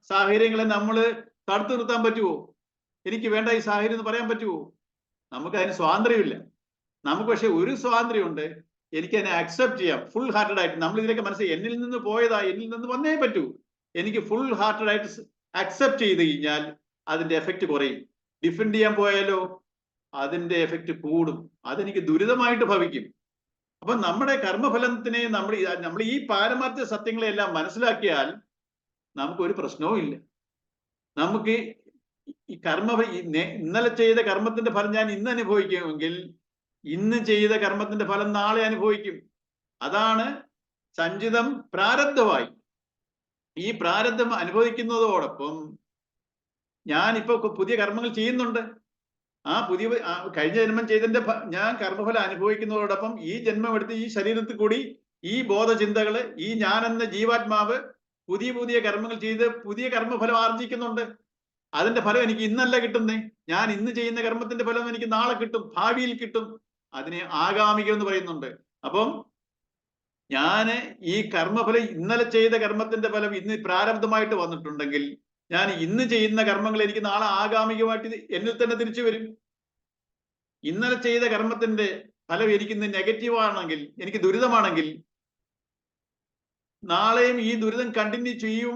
A: സാഹചര്യങ്ങളെ നമ്മൾ തടുത്തു നിർത്താൻ പറ്റുമോ? എനിക്ക് വേണ്ട ഈ സാഹചര്യം എന്ന് പറയാൻ പറ്റുമോ? നമുക്ക് അതിന് സ്വാതന്ത്ര്യമില്ല. നമുക്ക് പക്ഷെ ഒരു സ്വാതന്ത്ര്യമുണ്ട്, എനിക്ക് അതിനെ അക്സെപ്റ്റ് ചെയ്യാം ഫുൾ ഹാർട്ടഡ് ആയിട്ട്. നമ്മൾ ഇതിലേക്ക് മനസ്സിലായി എന്നിൽ നിന്ന് പോയതാ, എന്നിൽ നിന്ന് വന്നേ പറ്റൂ. എനിക്ക് ഫുൾ ഹാർട്ടഡ് ആയിട്ട് അക്സെപ്റ്റ് ചെയ്ത് കഴിഞ്ഞാൽ അതിന്റെ എഫക്റ്റ് കുറയും. ഡിഫെൻഡ് ചെയ്യാൻ പോയാലോ അതിന്റെ എഫക്റ്റ് കൂടും, അതെനിക്ക് ദുരിതമായിട്ട് ഭവിക്കും. അപ്പൊ നമ്മുടെ കർമ്മഫലത്തിനെ നമ്മൾ ഈ പാരമാർത്ഥ്യ സത്യങ്ങളെല്ലാം മനസ്സിലാക്കിയാൽ നമുക്കൊരു പ്രശ്നവും ഇല്ല. നമുക്ക് ഈ ഇന്നലെ ചെയ്ത കർമ്മത്തിന്റെ ഫലം ഞാൻ ഇന്ന് അനുഭവിക്കുമെങ്കിൽ ഇന്ന് ചെയ്ത കർമ്മത്തിന്റെ ഫലം നാളെ അനുഭവിക്കും. അതാണ് സഞ്ചിതം പ്രാരബ്ധമായി. ഈ പ്രാരബ്ധം അനുഭവിക്കുന്നതോടൊപ്പം ഞാനിപ്പോ പുതിയ കർമ്മങ്ങൾ ചെയ്യുന്നുണ്ട്. ആ കഴിഞ്ഞ ജന്മം ചെയ്തതിന്റെ ഞാൻ കർമ്മഫലം അനുഭവിക്കുന്നതോടൊപ്പം ഈ ജന്മം എടുത്ത് ഈ ശരീരത്തിൽ കൂടി ഈ ബോധചിന്തകള്, ഈ ഞാൻ എന്ന ജീവാത്മാവ് പുതിയ പുതിയ കർമ്മങ്ങൾ ചെയ്ത് പുതിയ കർമ്മഫലം ആർജിക്കുന്നുണ്ട്. അതിന്റെ ഫലം എനിക്ക് ഇന്നല്ല കിട്ടുന്നേ. ഞാൻ ഇന്ന് ചെയ്യുന്ന കർമ്മത്തിന്റെ ഫലം എനിക്ക് നാളെ കിട്ടും, ഭാവിയിൽ കിട്ടും. അതിനെ ആഗാമികം എന്ന് പറയുന്നുണ്ട്. അപ്പം ഞാന് ഈ കർമ്മഫലം, ഇന്നലെ ചെയ്ത കർമ്മത്തിന്റെ ഫലം ഇന്ന് പ്രാരബ്ധമായിട്ട് വന്നിട്ടുണ്ടെങ്കിൽ ഞാൻ ഇന്ന് ചെയ്യുന്ന കർമ്മങ്ങൾ എനിക്ക് നാളെ ആഗാമികമായിട്ട് എന്നിൽ തന്നെ തിരിച്ചു വരും. ഇന്നലെ ചെയ്ത കർമ്മത്തിന്റെ ഫലം എനിക്കിന്ന് നെഗറ്റീവ് ആണെങ്കിൽ, എനിക്ക് ദുരിതമാണെങ്കിൽ, നാളെയും ഈ ദുരിതം കണ്ടിന്യൂ ചെയ്യും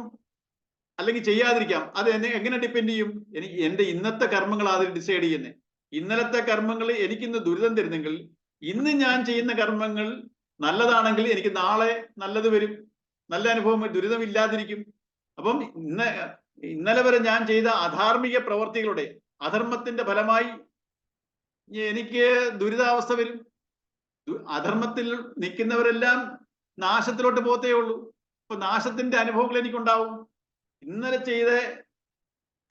A: അല്ലെങ്കിൽ ചെയ്യാതിരിക്കാം. അത് എന്നെ എങ്ങനെ ഡിപ്പെൻഡ് ചെയ്യും? എനിക്ക് എന്റെ ഇന്നത്തെ കർമ്മങ്ങൾ അതിൽ ഡിസൈഡ് ചെയ്യുന്നത്. ഇന്നലത്തെ കർമ്മങ്ങൾ എനിക്കിന്ന് ദുരിതം തരുന്നെങ്കിൽ ഇന്ന് ഞാൻ ചെയ്യുന്ന കർമ്മങ്ങൾ നല്ലതാണെങ്കിൽ എനിക്ക് നാളെ നല്ലത് വരും, നല്ല അനുഭവം, ദുരിതമില്ലാതിരിക്കും. അപ്പം ഇന്നലെ വരെ ഞാൻ ചെയ്ത അധാർമിക പ്രവർത്തികളുടെ അധർമ്മത്തിന്റെ ഫലമായി എനിക്ക് ദുരിതാവസ്ഥ വരും. അധർമ്മത്തിൽ നിൽക്കുന്നവരെല്ലാം നാശത്തിലോട്ട് പോത്തേ ഉള്ളൂ. അപ്പൊ നാശത്തിന്റെ അനുഭവങ്ങൾ എനിക്കുണ്ടാവും. ഇന്നലെ ചെയ്ത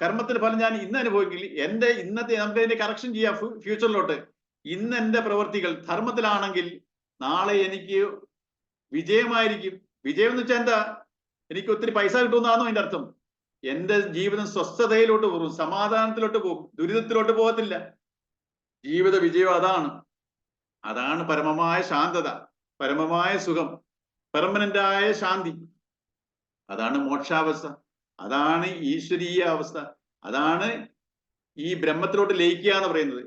A: കർമ്മത്തിന്റെ ഫലം ഞാൻ ഇന്ന് അനുഭവിക്കില്ല. എന്റെ ഇന്നത്തെ, നമുക്ക് അതിന്റെ കറക്ഷൻ ചെയ്യാം ഫ്യൂച്ചറിലോട്ട്. ഇന്ന് എന്റെ പ്രവർത്തികൾ ധർമ്മത്തിലാണെങ്കിൽ നാളെ എനിക്ക് വിജയമായിരിക്കും. വിജയം എന്ന് വെച്ചാൽ എന്താ? എനിക്ക് ഒത്തിരി പൈസ കിട്ടുമെന്നാണോ അതിന്റെ അർത്ഥം? എന്റെ ജീവിതം സ്വസ്ഥതയിലോട്ട് പോകും, സമാധാനത്തിലോട്ട് പോകും, ദുരിതത്തിലോട്ട് പോകത്തില്ല. ജീവിത വിജയം അതാണ്. അതാണ് പരമമായ ശാന്തത, പരമമായ സുഖം, പെർമനന്റായ ശാന്തി. അതാണ് മോക്ഷാവസ്ഥ, അതാണ് ഈശ്വരീയ അവസ്ഥ, അതാണ് ഈ ബ്രഹ്മത്തിലോട്ട് ലയിക്കുക എന്ന് പറയുന്നത്.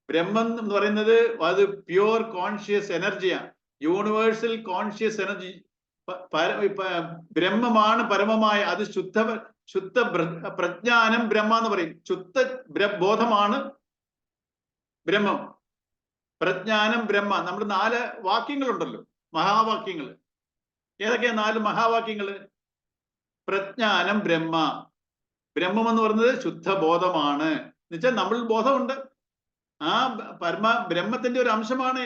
A: ബ്രഹ്മം എന്ന് പറയുന്നത് അത് പ്യുവർ കോൺഷ്യസ് എനർജിയാണ്, യൂണിവേഴ്സൽ കോൺഷ്യസ് എനർജി. ബ്രഹ്മമാണ് പരമമായ, അത് ശുദ്ധ പ്രജ്ഞാനം ബ്രഹ്മ എന്ന് പറയും. ശുദ്ധ ബോധമാണ് ബ്രഹ്മം. പ്രജ്ഞാനം ബ്രഹ്മ. നമ്മുടെ 4 വാക്യങ്ങളുണ്ടല്ലോ, മഹാവാക്യങ്ങൾ. ഏതൊക്കെയാ 4 മഹാവാക്യങ്ങള്? പ്രജ്ഞാനം ബ്രഹ്മ. ബ്രഹ്മം എന്ന് പറയുന്നത് ശുദ്ധബോധമാണ്. എന്നുവെച്ചാൽ നമ്മളിൽ ബോധമുണ്ട്. ആ ബ്രഹ്മത്തിന്റെ ഒരു അംശമാണ്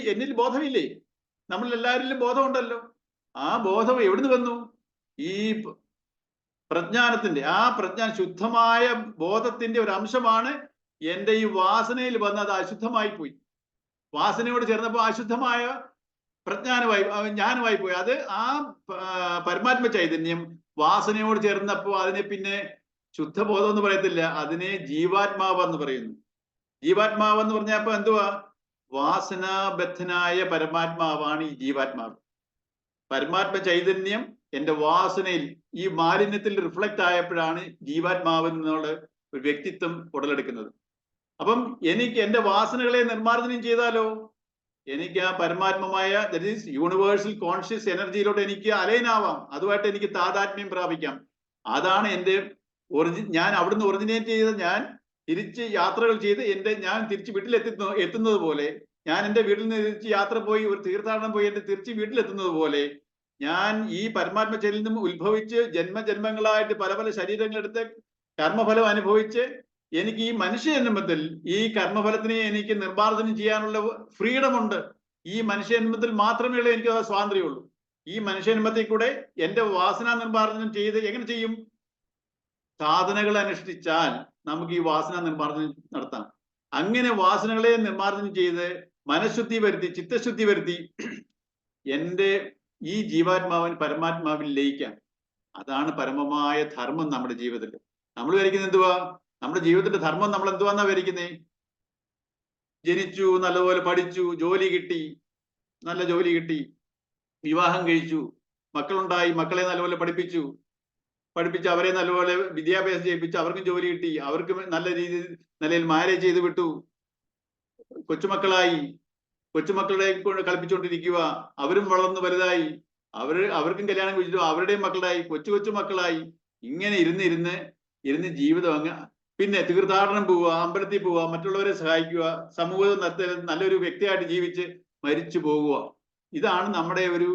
A: എന്നിൽ ബോധമില്ലേ? നമ്മൾ എല്ലാവരിലും ബോധമുണ്ടല്ലോ. ആ ബോധം എവിടുന്ന് വന്നു? ഈ പ്രജ്ഞാനത്തിന്റെ, ശുദ്ധമായ ബോധത്തിന്റെ ഒരു അംശമാണ് എന്റെ ഈ വാസനയിൽ വന്ന് അത് അശുദ്ധമായി പോയി. വാസനയോട് ചേർന്നപ്പോൾ അശുദ്ധമായ ജ്ഞാനമായി പോയി. അത് ആ പരമാത്മ ചൈതന്യം വാസനയോട് ചേർന്നപ്പോൾ അതിനെ പിന്നെ ശുദ്ധബോധം എന്ന് പറയത്തില്ല, അതിനെ ജീവാത്മാവ് എന്ന് പറയുന്നു. ജീവാത്മാവ് എന്ന് പറഞ്ഞപ്പോ എന്തുവാ? വാസനാബദ്ധനായ പരമാത്മാവാണ് ഈ ജീവാത്മാവ്. പരമാത്മ ചൈതന്യം എന്റെ വാസനയിൽ, ഈ മാലിന്യത്തിൽ റിഫ്ലക്ട് ആയപ്പോഴാണ് ജീവാത്മാവ് എന്നുള്ള ഒരു വ്യക്തിത്വം ഉടലെടുക്കുന്നത്. അപ്പം എനിക്ക് എന്റെ വാസനകളെ നിർമ്മാർജ്ജനം ചെയ്താലോ എനിക്ക് ആ പരമാത്മമായ, ദാറ്റ് ഈസ് യൂണിവേഴ്സൽ കോൺഷ്യസ് എനർജിയിലോട്ട് എനിക്ക് അലൈനാവാം. അതുമായിട്ട് എനിക്ക് താതാത്മ്യം പ്രാപിക്കാം. അതാണ് എന്റെ ഞാൻ അവിടുന്ന് ഒറിജിനേറ്റ് ചെയ്ത് ഞാൻ തിരിച്ച് യാത്രകൾ ചെയ്ത് ഞാൻ തിരിച്ച് വീട്ടിലെത്തുന്നത് പോലെ, ഞാൻ എൻ്റെ വീട്ടിൽ നിന്ന് തിരിച്ച് യാത്ര പോയി ഒരു തീർത്ഥാടനം പോയി എൻ്റെ തിരിച്ച് വീട്ടിലെത്തുന്നത് പോലെ, ഞാൻ ഈ പരമാത്മചരിൽ നിന്നും ഉത്ഭവിച്ച് ജന്മജന്മങ്ങളായിട്ട് പല പല ശരീരങ്ങളെടുത്ത് കർമ്മഫലം അനുഭവിച്ച് എനിക്ക് ഈ മനുഷ്യജന്മത്തിൽ ഈ കർമ്മഫലത്തിനെ എനിക്ക് നിർമ്മാർജ്ജനം ചെയ്യാനുള്ള ഫ്രീഡം ഉണ്ട്. ഈ മനുഷ്യജന്മത്തിൽ മാത്രമേ ഉള്ളൂ എനിക്ക് സ്വാതന്ത്ര്യമുള്ളൂ. ഈ മനുഷ്യജന്മത്തിൽ കൂടെ എന്റെ വാസന നിർമ്മാർജ്ജനം ചെയ്ത് എങ്ങനെ ചെയ്യും? സാധനകൾ അനുഷ്ഠിച്ചാൽ നമുക്ക് ഈ വാസന നിർമ്മാർജ്ജനം നടത്താം. അങ്ങനെ വാസനകളെ നിർമ്മാർജ്ജനം ചെയ്ത് മനഃശുദ്ധി വരുത്തി, ചിത്തശുദ്ധി വരുത്തി എന്റെ ഈ ജീവാത്മാവൻ പരമാത്മാവിൽ ലയിക്കാം. അതാണ് പരമമായ ധർമ്മം നമ്മുടെ ജീവിതത്തിൽ. നമ്മൾ വരയ്ക്കുന്നത് എന്തുവാ? നമ്മുടെ ജീവിതത്തിന്റെ ധർമ്മം നമ്മൾ എന്തുവാന്നാ വരയ്ക്കുന്നേ? ജനിച്ചു, നല്ലപോലെ പഠിച്ചു, ജോലി കിട്ടി, നല്ല ജോലി കിട്ടി, വിവാഹം കഴിച്ചു, മക്കളുണ്ടായി, മക്കളെ നല്ലപോലെ പഠിപ്പിച്ച് അവരെ നല്ലപോലെ വിദ്യാഭ്യാസം ചെയ്യിപ്പിച്ചു, അവർക്കും ജോലി കിട്ടി, അവർക്കും നല്ല നിലയിൽ മാരേജ് ചെയ്ത് വിട്ടു, കൊച്ചുമക്കളായി, കൊച്ചുമക്കളെ കൊണ്ട് കളിപ്പിച്ചുകൊണ്ടിരിക്കുക, അവരും വളർന്നു വലുതായി, അവർക്കും കല്യാണം കഴിച്ചിട്ടു, അവരുടെയും മക്കളായി, കൊച്ചു മക്കളായി. ഇങ്ങനെ ഇരുന്ന് ജീവിതം അങ്ങ്, പിന്നെ തീർത്ഥാടനം പോവുക, അമ്പലത്തിൽ പോവുക, മറ്റുള്ളവരെ സഹായിക്കുക, സമൂഹത്തിൽ നല്ലൊരു വ്യക്തിയായിട്ട് ജീവിച്ച് മരിച്ചു പോകുക. ഇതാണ് നമ്മുടെ ഒരു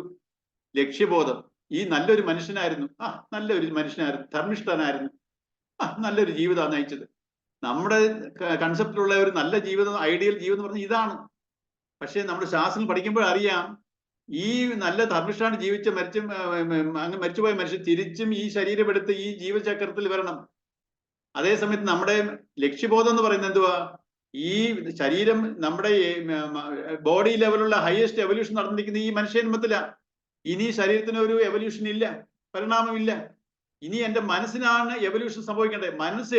A: ലക്ഷ്യബോധം. ഈ നല്ലൊരു മനുഷ്യനായിരുന്നു, ധർമ്മിഷ്ഠനായിരുന്നു, നല്ലൊരു ജീവിതമാണ് നയിച്ചത്. നമ്മുടെ കൺസെപ്റ്റിലുള്ള ഒരു നല്ല ജീവിതം, ഐഡിയൽ ജീവിതം എന്ന് പറഞ്ഞാൽ ഇതാണ്. പക്ഷെ നമ്മുടെ ശാസ്ത്രം പഠിക്കുമ്പോൾ അറിയാം, ഈ നല്ല ധർമ്മിഷ്ഠാണ് ജീവിച്ച അങ്ങ് മരിച്ചുപോയ മനുഷ്യൻ തിരിച്ചും ഈ ശരീരം എടുത്ത് ഈ ജീവചക്രത്തിൽ വരണം. അതേസമയത്ത് നമ്മുടെ ലക്ഷ്യബോധം എന്ന് പറയുന്നത് എന്തുവാ? ഈ ശരീരം നമ്മുടെ ബോഡി ലെവലുള്ള ഹയസ്റ്റ് എവല്യൂഷൻ നടന്നിരിക്കുന്ന ഈ മനുഷ്യജന്മത്തിലാ. ഇനി ശരീരത്തിന് ഒരു എവല്യൂഷൻ ഇല്ല, പരിണാമമില്ല. ഇനി എന്റെ മനസ്സിനാണ് എവല്യൂഷൻ സംഭവിക്കേണ്ടത്. മനസ്സ്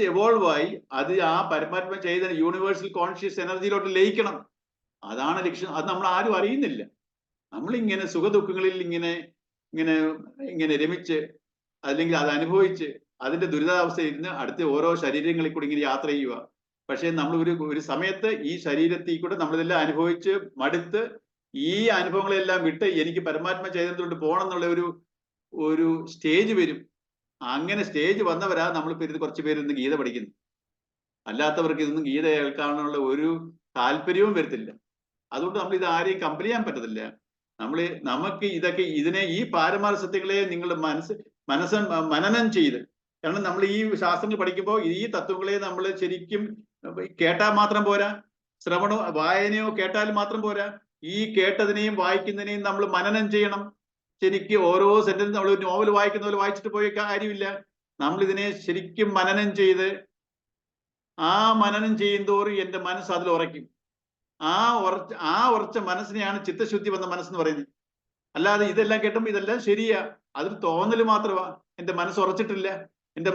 A: എവോൾവ് ആയി അത് ആ പരമാത്മ ചെയ്ത യൂണിവേഴ്സൽ കോൺഷ്യസ് എനർജിയിലോട്ട് ലയിക്കണം. അതാണ് ലക്ഷ്യം. അത് നമ്മൾ ആരും അറിയുന്നില്ല. നമ്മളിങ്ങനെ സുഖദുഃഖങ്ങളിൽ ഇങ്ങനെ ഇങ്ങനെ ഇങ്ങനെ രമിച്ച് അല്ലെങ്കിൽ അത് അനുഭവിച്ച് അതിന്റെ ദുരിതാവസ്ഥയിൽ ഇരുന്ന് അടുത്ത ഓരോ ശരീരങ്ങളിൽ കൂടി ഇങ്ങനെ യാത്ര ചെയ്യുക. പക്ഷെ നമ്മൾ ഒരു സമയത്ത് ഈ ശരീരത്തിൽ കൂടെ നമ്മളിതെല്ലാം അനുഭവിച്ച് മടുത്ത് ഈ അനുഭവങ്ങളെല്ലാം വിട്ട് എനിക്ക് പരമാത്മ ചൈതന്യത്തിലോട്ട് പോകണം എന്നുള്ള ഒരു സ്റ്റേജ് വരും. അങ്ങനെ സ്റ്റേജ് വന്നവരാ നമ്മളിപ്പോ ഇരുന്ന് കുറച്ച് പേര് ഇന്ന് ഗീത പഠിക്കുന്നു. അല്ലാത്തവർക്ക് ഇതൊന്നും ഗീത കേൾക്കാനുള്ള ഒരു താല്പര്യവും വരത്തില്ല. അതുകൊണ്ട് നമ്മൾ ഇത് ആരെയും കമ്പൽ ചെയ്യാൻ പറ്റത്തില്ല. നമുക്ക് ഇതിനെ ഈ പാരമാർത്ഥ സത്യങ്ങളെ നിങ്ങളുടെ മനസ്സ് മനനം ചെയ്ത്, കാരണം നമ്മൾ ഈ ശാസ്ത്രങ്ങൾ പഠിക്കുമ്പോൾ ഈ തത്വങ്ങളെ നമ്മൾ ശരിക്കും കേട്ടാൽ മാത്രം പോരാ, ശ്രവണോ വായനയോ കേട്ടാൽ മാത്രം പോരാ, ഈ കേട്ടതിനെയും വായിക്കുന്നതിനെയും നമ്മൾ മനനം ചെയ്യണം. ശരിക്കും ഓരോ സെന്റൻസ് നമ്മൾ നോവൽ വായിക്കുന്ന പോലെ വായിച്ചിട്ട് പോയ കാര്യമില്ല. നമ്മൾ ഇതിനെ ശരിക്കും മനനം ചെയ്ത് ആ മനനം ചെയ്യുന്തോറും എന്റെ മനസ്സ് അതിൽ ഉറയ്ക്കും. ആ ഉറച്ച മനസ്സിനെയാണ് ചിത്തശുദ്ധി വന്ന മനസ്സെന്ന് പറയുന്നത്. അല്ലാതെ ഇതെല്ലാം കേട്ടുമ്പോൾ ഇതെല്ലാം ശരിയാ, അതൊരു തോന്നൽ മാത്രമാ. എന്റെ മനസ്സ് ഉറച്ചിട്ടില്ല. എന്റെ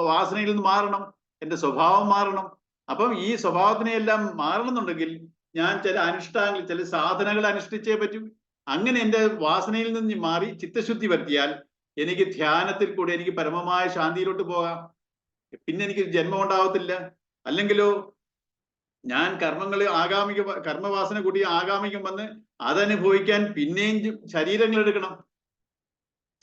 A: വാസനയിൽ നിന്ന് മാറണം, എന്റെ സ്വഭാവം മാറണം. അപ്പം ഈ സ്വഭാവത്തിനെ എല്ലാം മാറണമെന്നുണ്ടെങ്കിൽ ഞാൻ ചില സാധനങ്ങൾ അനുഷ്ഠിച്ചേ പറ്റൂ. അങ്ങനെ എന്റെ വാസനയിൽ നിന്ന് മാറി ചിത്തശുദ്ധി വരുത്തിയാൽ എനിക്ക് ധ്യാനത്തിൽ കൂടെ എനിക്ക് പരമമായ ശാന്തിയിലോട്ട് പോകാം. പിന്നെ എനിക്ക് ജന്മം ഉണ്ടാവത്തില്ല. അല്ലെങ്കിലോ ഞാൻ കർമ്മവാസന കൂടി ആഗാമികം വന്ന് അതനുഭവിക്കാൻ പിന്നെയും ശരീരങ്ങൾ എടുക്കണം.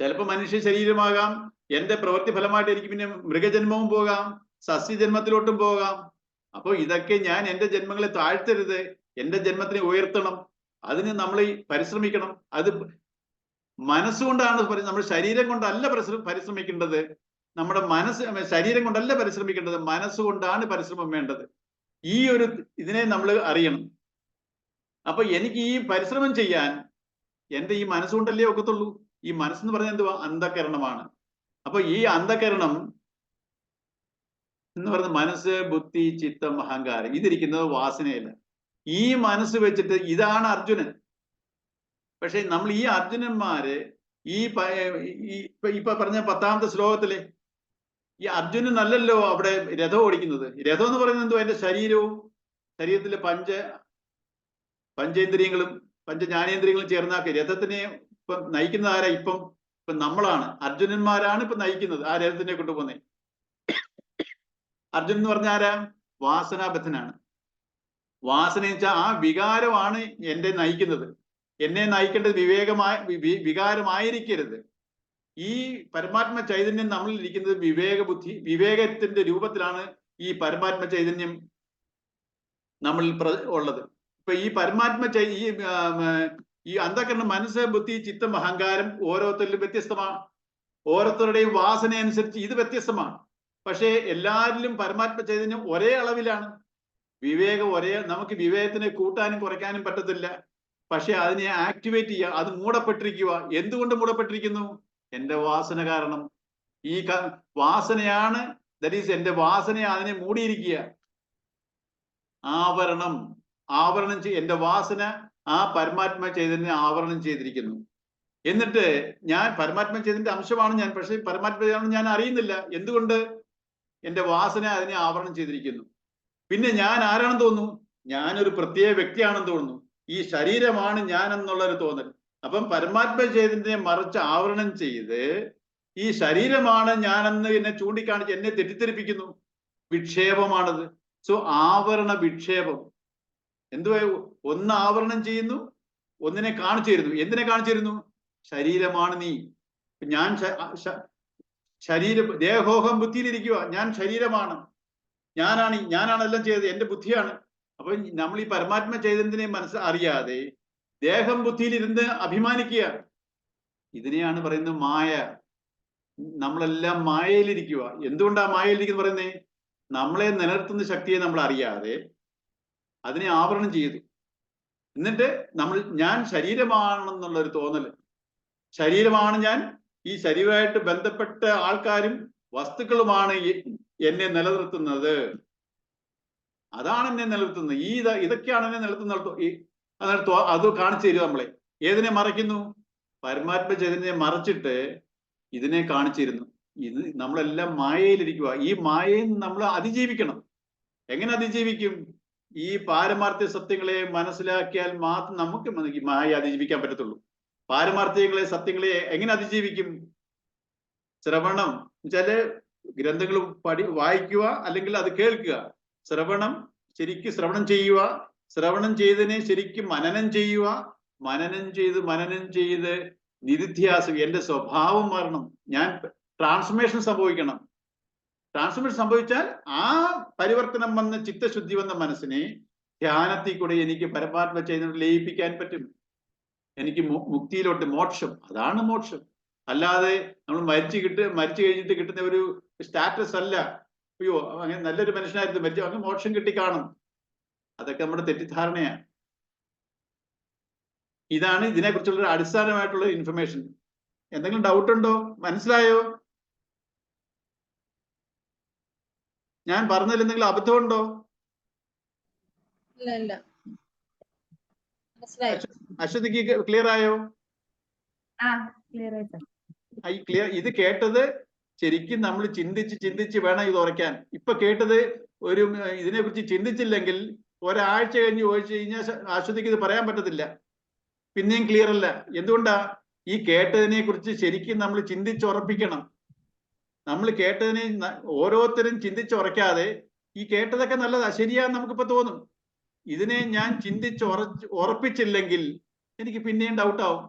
A: ചിലപ്പോൾ മനുഷ്യ ശരീരമാകാം, എന്റെ പ്രവൃത്തി ഫലമായിട്ട് എനിക്ക് പിന്നെ മൃഗജന്മവും പോകാം, സസ്യജന്മത്തിലോട്ടും പോകാം. അപ്പൊ ഇതൊക്കെ ഞാൻ എന്റെ ജന്മങ്ങളെ താഴ്ത്തരുത്, എന്റെ ജന്മത്തിനെ ഉയർത്തണം. അതിന് നമ്മൾ പരിശ്രമിക്കണം. അത് മനസ്സുകൊണ്ടാണ്, നമ്മൾ ശരീരം കൊണ്ടല്ല പരിശ്രമിക്കേണ്ടത്. നമ്മുടെ ശരീരം കൊണ്ടല്ല പരിശ്രമിക്കേണ്ടത്, മനസ്സുകൊണ്ടാണ് പരിശ്രമം വേണ്ടത്. ഈ ഇതിനെ നമ്മൾ അറിയണം. അപ്പൊ എനിക്ക് ഈ പരിശ്രമം ചെയ്യാൻ എന്റെ ഈ മനസ്സുകൊണ്ടല്ലേ ഒക്കത്തുള്ളൂ. ഈ മനസ്സെന്ന് പറഞ്ഞാൽ എന്തുവാ? അന്ധകരണമാണ്. അപ്പൊ ഈ അന്ധകരണം എന്ന് പറയുന്നത് മനസ്സ്, ബുദ്ധി, ചിത്തം, അഹങ്കാരം, ഇതിരിക്കുന്നത് വാസനയില്ല. ഈ മനസ്സ് വെച്ചിട്ട് ഇതാണ് അർജുനൻ. പക്ഷെ നമ്മൾ ഈ അർജുനന്മാര് ഇപ്പൊ പറഞ്ഞ 10ാമത്തെ ശ്ലോകത്തിലെ ഈ അർജുനൻ അല്ലല്ലോ അവിടെ രഥം ഓടിക്കുന്നത്. രഥം എന്ന് പറയുന്നത് എന്തോ? എന്റെ ശരീരത്തിലെ പഞ്ചേന്ദ്രിയങ്ങളും പഞ്ചജ്ഞാനേന്ദ്രിയങ്ങളും ചേർന്നാക്കി രഥത്തിനെ ഇപ്പം നയിക്കുന്നത് ആരാ? ഇപ്പം നമ്മളാണ്, അർജുനന്മാരാണ് ഇപ്പൊ നയിക്കുന്നത് ആ രഥത്തിനെ കൊണ്ടുപോകുന്നത്. അർജുനൻ എന്ന് പറഞ്ഞ ആരാ? വാസനാബദ്ധനാണ്. വാസന വെച്ചാൽ ആ വികാരമാണ് എന്നെ നയിക്കുന്നത്. എന്നെ നയിക്കേണ്ടത് വികാരമായിരിക്കരുത്. ഈ പരമാത്മ ചൈതന്യം നമ്മളിൽ ഇരിക്കുന്നത് വിവേകത്തിന്റെ രൂപത്തിലാണ് ഈ പരമാത്മ ചൈതന്യം നമ്മളിൽ ഉള്ളത്. ഇപ്പൊ ഈ പരമാത്മ ഈ അന്ധകരണം, മനസ്സ്, ബുദ്ധി, ചിത്തം, അഹങ്കാരം ഓരോരുത്തരിലും വ്യത്യസ്തമാണ്. ഓരോരുത്തരുടെയും വാസന അനുസരിച്ച് ഇത് വ്യത്യസ്തമാണ്. പക്ഷേ എല്ലാവരിലും പരമാത്മ ചൈതന്യം ഒരേ അളവിലാണ്. നമുക്ക് വിവേകത്തിനെ കൂട്ടാനും കുറയ്ക്കാനും പറ്റത്തില്ല. പക്ഷെ അതിനെ ആക്ടിവേറ്റ് ചെയ്യുക, അത് മൂടപ്പെട്ടിരിക്കുക. എന്തുകൊണ്ട് മൂടപ്പെട്ടിരിക്കുന്നു? എന്റെ വാസന കാരണം. ഈ വാസനയാണ്, ദാറ്റ് ഈസ് എന്റെ വാസന അതിനെ മൂടിയിരിക്കുക. ആവരണം എന്റെ വാസന ആ പരമാത്മ ചൈതന്യം ആവരണം ചെയ്തിരിക്കുന്നു. എന്നിട്ട് ഞാൻ പരമാത്മ ചൈതന്യന്റെ അംശമാണ് ഞാൻ, പക്ഷെ പരമാത്മ ചൈതന്യം ഞാൻ അറിയുന്നില്ല. എന്തുകൊണ്ട്? എന്റെ വാസന അതിനെ ആവരണം ചെയ്തിരിക്കുന്നു. പിന്നെ ഞാൻ ആരാണെന്ന് തോന്നുന്നു? ഞാനൊരു പ്രത്യേക വ്യക്തിയാണെന്ന് തോന്നുന്നു. ഈ ശരീരമാണ് ഞാൻ എന്നുള്ളൊരു തോന്നൽ. അപ്പം പരമാത്മ ചൈതന്യത്തെ മറിച്ച് ആവരണം ചെയ്ത് ഈ ശരീരമാണ് ഞാനെന്ന് എന്നെ ചൂണ്ടിക്കാണിച്ച് എന്നെ തെറ്റിദ്ധരിപ്പിക്കുന്നു. വിക്ഷേപമാണത്. സോ ആവരണ വിക്ഷേപം. എന്തുവാ? ഒന്ന് ആവരണം ചെയ്യുന്നു, ഒന്നിനെ കാണിച്ചു തരുന്നു. എന്തിനെ കാണിച്ചു തരുന്നു? ശരീരമാണ് നീ. ഞാൻ ദേഹോഹം ബുദ്ധിയിലിരിക്കുക. ഞാൻ ശരീരമാണ്, ഞാനാണ് എല്ലാം ചെയ്തത്, എന്റെ ബുദ്ധിയാണ്. അപ്പൊ നമ്മൾ ഈ പരമാത്മ ചൈതന്യത്തിനെ അറിയാതെ ദേഹം ബുദ്ധിയിലിരുന്ന് അഭിമാനിക്കുക. ഇതിനെയാണ് പറയുന്നത് മായ. നമ്മളെല്ലാം മായയിലിരിക്കുക. എന്തുകൊണ്ടാ മായയിലിരിക്കുന്നു പറയുന്നേ? നമ്മളെ നിലനിർത്തുന്ന ശക്തിയെ നമ്മൾ അറിയാതെ അതിനെ ആവരണം ചെയ്തു. എന്നിട്ട് ഞാൻ ശരീരമാണെന്നുള്ള ഒരു തോന്നൽ, ശരീരമാണ് ഞാൻ, ഈ ശരീരമായിട്ട് ബന്ധപ്പെട്ട ആൾക്കാരും വസ്തുക്കളുമാണ് എന്നെ നിലനിർത്തുന്നത്, അതാണ് എന്നെ നിലനിർത്തുന്നത്, ഇതൊക്കെയാണ് എന്നെ നിലനിർത്തുന്നത്. അത് കാണിച്ചു തരും നമ്മളെ. ഏതിനെ മറയ്ക്കുന്നു? പരമാത്മ ചൈതന്യത്തെ മറച്ചിട്ട് ഇതിനെ കാണിച്ചിരുന്നു. ഇത് നമ്മളെല്ലാം മായയിലിരിക്കുക. ഈ മായയിൽ നമ്മൾ അതിജീവിക്കണം. എങ്ങനെ അതിജീവിക്കും? ഈ പാരമാർത്ഥ്യ സത്യങ്ങളെ മനസ്സിലാക്കിയാൽ മാത്രം നമുക്ക് ഈ മായ അതിജീവിക്കാൻ പറ്റത്തുള്ളൂ. പാരമാർത്ഥികങ്ങളെ, സത്യങ്ങളെ എങ്ങനെ അതിജീവിക്കും? ശ്രവണം എന്നുവെച്ചാല് ഗ്രന്ഥങ്ങൾ വായിക്കുക, അല്ലെങ്കിൽ അത് കേൾക്കുക. ശ്രവണം, ശരിക്കും ശ്രവണം ചെയ്യുക. ശ്രവണം ചെയ്തതിനെ ശരിക്കും മനനം ചെയ്യുക. മനനം ചെയ്ത് നിരുധ്യാസം, എന്റെ സ്വഭാവം മാറണം, ഞാൻ ട്രാൻസ്ഫർമേഷൻ സംഭവിക്കണം. ട്രാൻസ്ഫർമേഷൻ സംഭവിച്ചാൽ ആ പരിവർത്തനം വന്ന ചിത്തശുദ്ധി വന്ന മനസ്സിനെ ധ്യാനത്തിൽ കൂടെ എനിക്ക് പരമാത്മ ചൈതന്യം ലയിപ്പിക്കാൻ പറ്റും. എനിക്ക് മുക്തിയിലോട്ട്, മോക്ഷം, അതാണ് മോക്ഷം. അല്ലാതെ നമ്മൾ മരിച്ചു കഴിഞ്ഞിട്ട് കിട്ടുന്ന ഒരു സ്റ്റാറ്റസ് അല്ല. അയ്യോ അങ്ങനെ നല്ലൊരു മനുഷ്യനായിരുന്നു, മരിച്ചു അങ്ങനെ മോക്ഷം കിട്ടിക്കാണും. അതൊക്കെ നമ്മുടെ തെറ്റിദ്ധാരണയാണ്. ഇതാണ് ഇതിനെക്കുറിച്ചുള്ള അടിസ്ഥാനമായിട്ടുള്ള ഇൻഫർമേഷൻ. എന്തെങ്കിലും ഡൗട്ട് ഉണ്ടോ? മനസ്സിലായോ? ഞാൻ പറഞ്ഞതിൽ എന്തെങ്കിലും അബദ്ധമുണ്ടോ? അശ്വതിക്ക് ക്ലിയർ ആയോ? ഇത് കേട്ടത് ശരിക്കും നമ്മൾ ചിന്തിച്ച് വേണം ഇത് ഉറയ്ക്കാൻ. ഇപ്പൊ കേട്ടത് ഇതിനെ കുറിച്ച് ചിന്തിച്ചില്ലെങ്കിൽ ഒരാഴ്ച കഴിഞ്ഞ് ചോദിച്ചു കഴിഞ്ഞാൽ അശ്വതിക്ക് ഇത് പറയാൻ പറ്റത്തില്ല. പിന്നെയും ക്ലിയർ അല്ല. എന്തുകൊണ്ടാ? ഈ കേട്ടതിനെ കുറിച്ച് ശരിക്കും നമ്മൾ ചിന്തിച്ചുറപ്പിക്കണം. നമ്മൾ കേട്ടതിനെ ഓരോരുത്തരും ചിന്തിച്ചുറയ്ക്കാതെ ഈ കേട്ടതൊക്കെ നല്ലതാ, ശരിയാന്ന് നമുക്കിപ്പോ തോന്നും. ഇതിനെ ഞാൻ ഉറപ്പിച്ചില്ലെങ്കിൽ എനിക്ക് പിന്നെയും ഡൗട്ടാവും,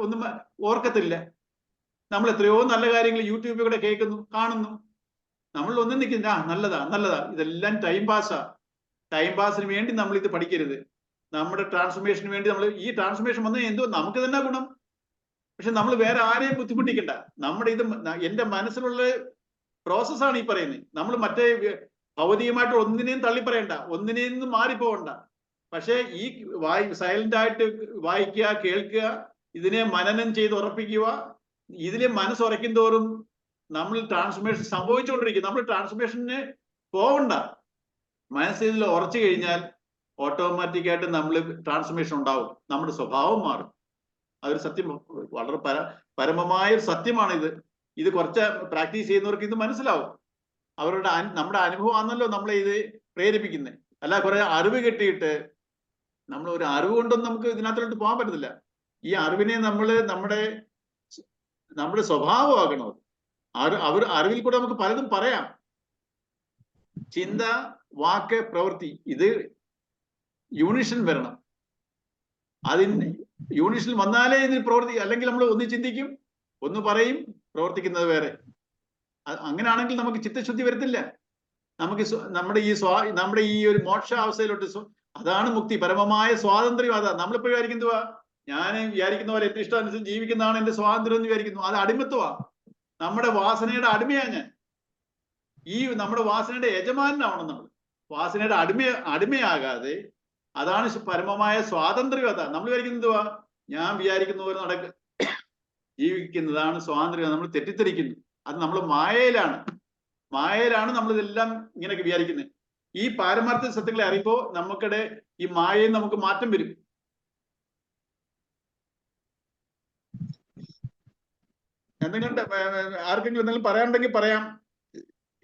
A: ഒന്നും ഓർക്കത്തില്ല. നമ്മൾ എത്രയോ നല്ല കാര്യങ്ങൾ യൂട്യൂബിൽ കൂടെ കേൾക്കുന്നു, കാണുന്നു. നമ്മൾ ഒന്നും നിൽക്കുന്നില്ല, നല്ലതാ, ഇതെല്ലാം ടൈം പാസ്സാ. ടൈം പാസിന് വേണ്ടി നമ്മൾ ഇത് പഠിക്കരുത്. നമ്മുടെ ട്രാൻസ്ഫർമേഷന് വേണ്ടി ഈ ട്രാൻസ്ഫർമേഷൻ വന്നാൽ എന്തോ നമുക്ക് തന്നെ ഗുണം. പക്ഷെ നമ്മൾ വേറെ ആരെയും ബുദ്ധിമുട്ടിക്കണ്ട. എന്റെ മനസ്സിലുള്ള പ്രോസസ്സാണ് ഈ പറയുന്നത്. നമ്മൾ മറ്റേ ഭൗതികമായിട്ട് ഒന്നിനെയും തള്ളിപ്പറയണ്ട, ഒന്നിനെയും നിന്നും മാറിപ്പോവണ്ട. പക്ഷെ ഈ സൈലന്റ് ആയിട്ട് വായിക്കുക, കേൾക്കുക, ഇതിനെ മനനം ചെയ്ത് ഉറപ്പിക്കുക. ഇതിലെ മനസ്സുറയ്ക്കും തോറും നമ്മൾ ട്രാൻസ്ഫർമേഷൻ സംഭവിച്ചുകൊണ്ടിരിക്കും. നമ്മൾ ട്രാൻസ്ഫർമേഷന് പോവണ്ട. മനസ്സിൽ ഉറച്ചു കഴിഞ്ഞാൽ ഓട്ടോമാറ്റിക്കായിട്ട് നമ്മൾ ട്രാൻസ്ഫർമേഷൻ ഉണ്ടാവും, നമ്മുടെ സ്വഭാവം മാറും. അതൊരു സത്യം, വളരെ പരമമായ ഒരു സത്യമാണ് ഇത്. ഇത് കുറച്ച് പ്രാക്ടീസ് ചെയ്യുന്നവർക്ക് ഇത് മനസ്സിലാവും. നമ്മുടെ അനുഭവമാണല്ലോ നമ്മളെ ഇത് പ്രേരിപ്പിക്കുന്നത്. അല്ല കുറെ അറിവ് കിട്ടിയിട്ട് നമ്മൾ ഒരു അറിവ് കൊണ്ടൊന്നും നമുക്ക് ഇതിനകത്തോട്ട് പോകാൻ പറ്റത്തില്ല. ഈ അറിവിനെ നമ്മുടെ സ്വഭാവമാകണം. അറിവിൽ കൂടെ നമുക്ക് പലതും പറയാം. ചിന്ത, വാക്ക്, പ്രവൃത്തി, ഇത് യൂണിഷൻ വരണം. യൂണിഷൻ വന്നാലേ ഇതിന് പ്രവൃത്തി. അല്ലെങ്കിൽ നമ്മൾ ഒന്ന് ചിന്തിക്കും, ഒന്ന് പറയും, പ്രവർത്തിക്കുന്നത് വേറെ. അങ്ങനെയാണെങ്കിൽ നമുക്ക് ചിത്തശുദ്ധി വരത്തില്ല. നമുക്ക് നമ്മുടെ ഈ ഒരു മോക്ഷ അവസ്ഥയിലോട്ട്, അതാണ് മുക്തി, പരമമായ സ്വാതന്ത്ര്യം. അതാ നമ്മളിപ്പോ വിചാരിക്കുന്നതുവാ, ഞാൻ വിചാരിക്കുന്ന പോലെ എന്റെ ഇഷ്ടാനുസരിച്ച് ജീവിക്കുന്നതാണ് എന്റെ സ്വാതന്ത്ര്യം എന്ന് വിചാരിക്കുന്നു. അത് അടിമത്വമാ. നമ്മുടെ വാസനയുടെ അടിമയാ ഞാൻ. നമ്മുടെ വാസനയുടെ യജമാനാവണം നമ്മൾ. വാസനയുടെ അടിമയാകാതെ, അതാണ് പരമമായ സ്വാതന്ത്ര്യം. അതാ നമ്മൾ വിചാരിക്കുന്നതുവാ, ഞാൻ വിചാരിക്കുന്ന പോലെ ജീവിക്കുന്നതാണ് സ്വാതന്ത്ര്യം. നമ്മൾ തെറ്റിദ്ധരിക്കുന്നു. അത് നമ്മൾ മായയിലാണ് നമ്മൾ ഇതെല്ലാം ഇങ്ങനെയൊക്കെ വിചാരിക്കുന്നത്. ഈ പാരമാർത്ഥ്യ സത്യങ്ങളെ അറിയുമ്പോൾ നമുക്കിടെ ഈ മായയിൽ നമുക്ക് മാറ്റം വരും. എന്തെങ്കിലും ആർക്കെങ്കിലും എന്തെങ്കിലും പറയാനുണ്ടെങ്കിൽ പറയാം.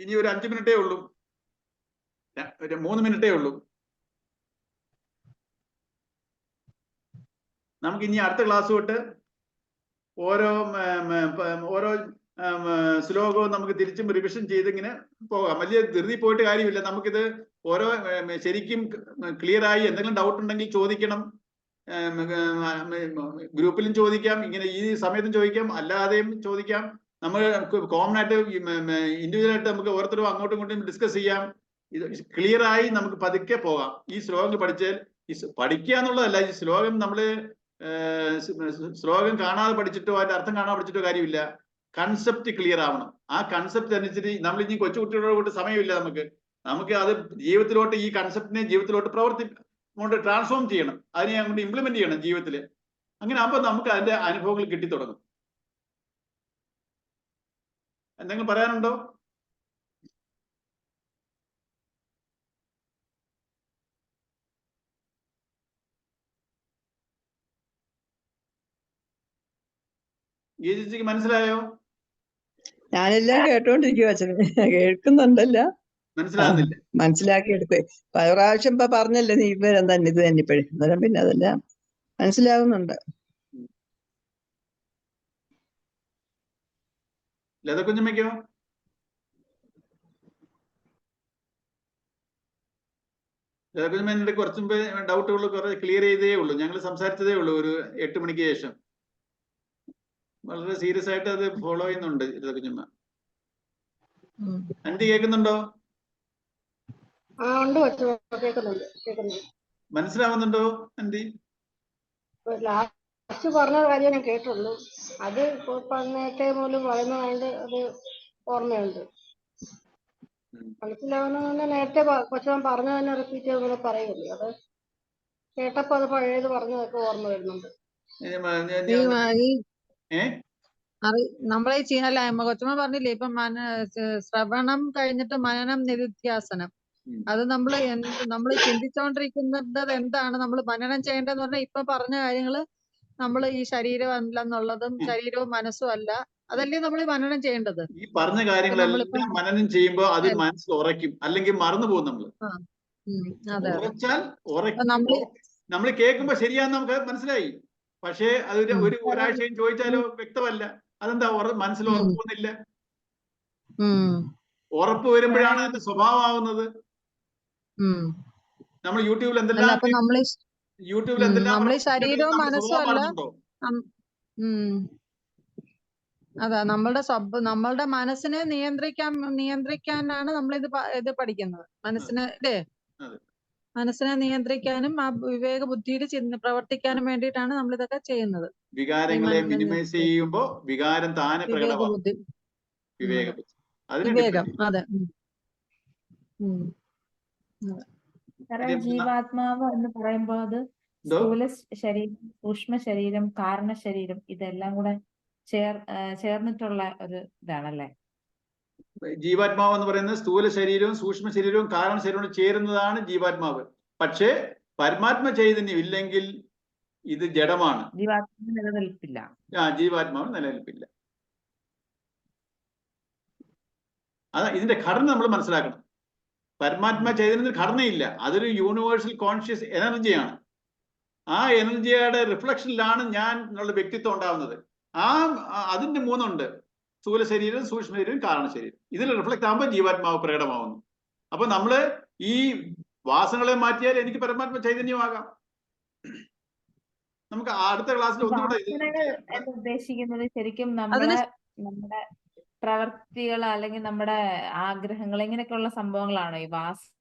A: ഇനി ഒരു 5 മിനിറ്റേ ഉള്ളൂ, 3 മിനിറ്റേ ഉള്ളൂ. നമുക്ക് ഇനി അടുത്ത ക്ലാസ് തൊട്ട് ഓരോ ശ്ലോകവും നമുക്ക് തിരിച്ചും റിവിഷൻ ചെയ്ത് ഇങ്ങനെ പോകാം. വലിയ ധൃതി പോയിട്ട് കാര്യമില്ല. നമുക്കിത് ഓരോ ശരിക്കും ക്ലിയർ ആയി. എന്തെങ്കിലും ഡൗട്ട് ഉണ്ടെങ്കിൽ ചോദിക്കണം, ഗ്രൂപ്പിലും ചോദിക്കാം, ഇങ്ങനെ ഈ സമയത്തും ചോദിക്കാം, അല്ലാതെയും ചോദിക്കാം. നമ്മൾ കോമൺ ആയിട്ട് ഇൻഡിവിജ്വൽ ആയിട്ട് നമുക്ക് ഓരോരുത്തരും അങ്ങോട്ടും ഇങ്ങോട്ടും ഡിസ്കസ് ചെയ്യാം. ഇത് ക്ലിയർ ആയി നമുക്ക് പതുക്കെ പോകാം. ഈ ശ്ലോകം പഠിച്ചാൽ, പഠിക്കുക എന്നുള്ളതല്ല, ഈ ശ്ലോകം ശ്ലോകം കാണാതെ പഠിച്ചിട്ടോ അതിന്റെ അർത്ഥം കാണാതെ പഠിച്ചിട്ടോ കാര്യമില്ല. കൺസെപ്റ്റ് ക്ലിയർ ആവണം. ആ കൺസെപ്റ്റ് അനുസരിച്ച് നമ്മൾ ഇനി കൊച്ചുകുട്ടികളോട് കൂട്ട് സമയമില്ല. നമുക്ക് അത് ജീവിതത്തിലോട്ട്, ഈ കൺസെപ്റ്റിനെ ജീവിതത്തിലോട്ട് അങ്ങോട്ട് ട്രാൻസ്ഫോം ചെയ്യണം, അതിനെ അങ്ങോട്ട് ഇംപ്ലിമെന്റ് ചെയ്യണം ജീവിതത്തിൽ. അങ്ങനെ ആകുമ്പോൾ നമുക്ക് അതിന്റെ അനുഭവങ്ങൾ കിട്ടിത്തുടങ്ങും. എന്തെങ്കിലും പറയാനുണ്ടോ? ഗീതയ്ക്ക് മനസ്സിലായോ?
E: ഞാനെല്ലാം കേട്ടോണ്ടിരിക്കുവാ അച്ഛനെ, കേൾക്കുന്നുണ്ടല്ല.
A: മനസ്സിലാകുന്നില്ല?
E: മനസ്സിലാക്കി എടുക്കേ. പല പ്രാവശ്യം ഇപ്പൊ പറഞ്ഞല്ലേ നീ ഇവരം തന്നെ ഇത് തന്നെ ഇപ്പോഴും, അന്നേരം പിന്നെ അതെല്ലാം മനസ്സിലാകുന്നുണ്ട്.
A: ലത കുഞ്ഞമ്മയ്ക്കോ? ലത കുഞ്ഞമ്മ എന്നോട് കുറച്ചു മുമ്പ് ഡൗട്ടുകൾ കുറെ ക്ലിയർ ചെയ്തേ ഉള്ളൂ. ഞങ്ങൾ സംസാരിച്ചതേ ഉള്ളൂ ഒരു 8 മണിക്ക് ശേഷം. വളരെ സീരിയസ് ആയിട്ട് അത് ഫോളോ ചെയ്യുന്നുണ്ട് ലത കുഞ്ഞമ്മ. അന്റി കേൾക്കുന്നുണ്ടോ?
F: ഉണ്ട് കേൾക്കുന്നുണ്ട്.
A: മനസ്സിലാവുന്നുണ്ടോ അന്റി?
F: ലാസ്റ്റ് പറഞ്ഞ കാര്യം ഞാൻ കേട്ടുള്ളൂ. അത് നേരത്തെ പോലും പറയുന്നതായത് അത് ഓർമ്മയുണ്ട്. മനസ്സിലാവുന്ന നേരത്തെ കൊച്ചവൻ പറഞ്ഞു തന്നെ റിപ്പീറ്റ് ചെയ്ത് പറയുമല്ലോ. അത് കേട്ടപ്പോ അത് പഴയത് പറഞ്ഞതൊക്കെ ഓർമ്മ വരുന്നുണ്ട്.
C: നമ്മളെ അല്ല കൊച്ചമ്മ പറഞ്ഞില്ലേ ഇപ്പൊ ശ്രവണം കഴിഞ്ഞിട്ട് മനനം നിരുധ്യാസനം. അത് നമ്മൾ ചിന്തിച്ചോണ്ടിരിക്കുന്നത് എന്താണ്, നമ്മൾ മനനം ചെയ്യേണ്ടതെന്ന് പറഞ്ഞാൽ ഇപ്പൊ പറഞ്ഞ കാര്യങ്ങള് നമ്മൾ ഈ ശരീരം അല്ലെന്നുള്ളതും ശരീരവും മനസ്സും അല്ല, അതല്ലേ നമ്മൾ മനനം ചെയ്യേണ്ടത്.
A: ഈ പറഞ്ഞ കാര്യങ്ങളെല്ലാം മനനം ചെയ്യുമ്പോൾ അത് മനസ്സിൽ ഉറയ്ക്കും, അല്ലെങ്കിൽ മറന്നു പോകും നമ്മള്. ഉറച്ചാൽ നമ്മൾ കേൾക്കുമ്പോ ശരിയാന്ന് നമുക്ക് മനസ്സിലായി, പക്ഷേ അത് ഒരാഴ്ചയും ചോദിച്ചാലോ വ്യക്തമല്ല. അതെന്താ മനസ്സിൽ ഉറപ്പൊന്നുമില്ല. ഉറപ്പ് വരുമ്പോഴാണ് അതിന്റെ സ്വഭാവമാവുന്നത്. നമ്മൾ യൂട്യൂബിൽ എന്തെല്ലാം
C: ശരീരവും മനസ്സും അല്ല. അതാ നമ്മളുടെ മനസ്സിനെ നിയന്ത്രിക്കാനാണ് നമ്മൾ ഇത് പഠിക്കുന്നത്. മനസ്സിനെ അല്ലേ, മനസ്സിനെ നിയന്ത്രിക്കാനും ആ വിവേക ബുദ്ധിയിൽ പ്രവർത്തിക്കാനും വേണ്ടിയിട്ടാണ് നമ്മൾ ഇതൊക്കെ ചെയ്യുന്നത്.
A: വികാരങ്ങളെ മിനിമൈസ് ചെയ്യുമ്പോ വികാരം താനെ പ്രകടമാകും.
B: വിവേകം, അതെ. ജീവാത്മാവ് എന്ന് പറയുമ്പോൾ അത് സ്ഥൂല ശരീരം, സൂക്ഷ്മ ശരീരം, കാരണ ശരീരം ഇതെല്ലാം കൂടെ ചേർന്നിട്ടുള്ള ഒരു ഇതാണല്ലേ?
A: ജീവാത്മാവ് എന്ന് പറയുന്നത് സ്ഥൂല ശരീരവും സൂക്ഷ്മ ശരീരവും കാരണ ശരീരവും ചേരുന്നതാണ് ജീവാത്മാവ്. പക്ഷേ പരമാത്മ ചൈതന്യം ഇല്ലെങ്കിൽ ഇത് ജഡമാണ്.
B: ജീവാത്മാവ് നിലനിൽപ്പില്ല.
A: ജീവാത്മാവ് നിലനിൽപ്പില്ല. അതാ ഇതിന്റെ ഘടന നമ്മൾ മനസ്സിലാക്കണം. പരമാത്മ ചൈതന്യത്തിന് ഘടനയില്ല, അതൊരു യൂണിവേഴ്സൽ കോൺഷ്യസ് എനർജിയാണ്. ആ എനർജിയുടെ റിഫ്ലക്ഷനിലാണ് ഞാൻ എന്നുള്ള വ്യക്തിത്വം ഉണ്ടാവുന്നത്. അതിന്റെ മൂന്നുണ്ട്: സ്ഥൂല ശരീരം, സൂക്ഷ്മ ശരീരം, കാരണ ശരീരം. ഇതിൽ റിഫ്ലക്ട് ആകുമ്പോൾ ജീവാത്മാവ് പ്രകടമാവുന്നു. അപ്പൊ നമ്മള് ഈ വാസനകളെ മാറ്റിയാൽ എനിക്ക് പരമാത്മ ചൈതന്യമാകാം. നമുക്ക് അടുത്ത ക്ലാസ്സിൽ ഒന്നുകൂടെ
B: ഉദ്ദേശിക്കുന്നത് ശരിക്കും നമ്മുടെ പ്രവർത്തികൾ അല്ലെങ്കിൽ നമ്മുടെ ആഗ്രഹങ്ങൾ ഇങ്ങനെയൊക്കെയുള്ള സംഭവങ്ങളാണോ ഈ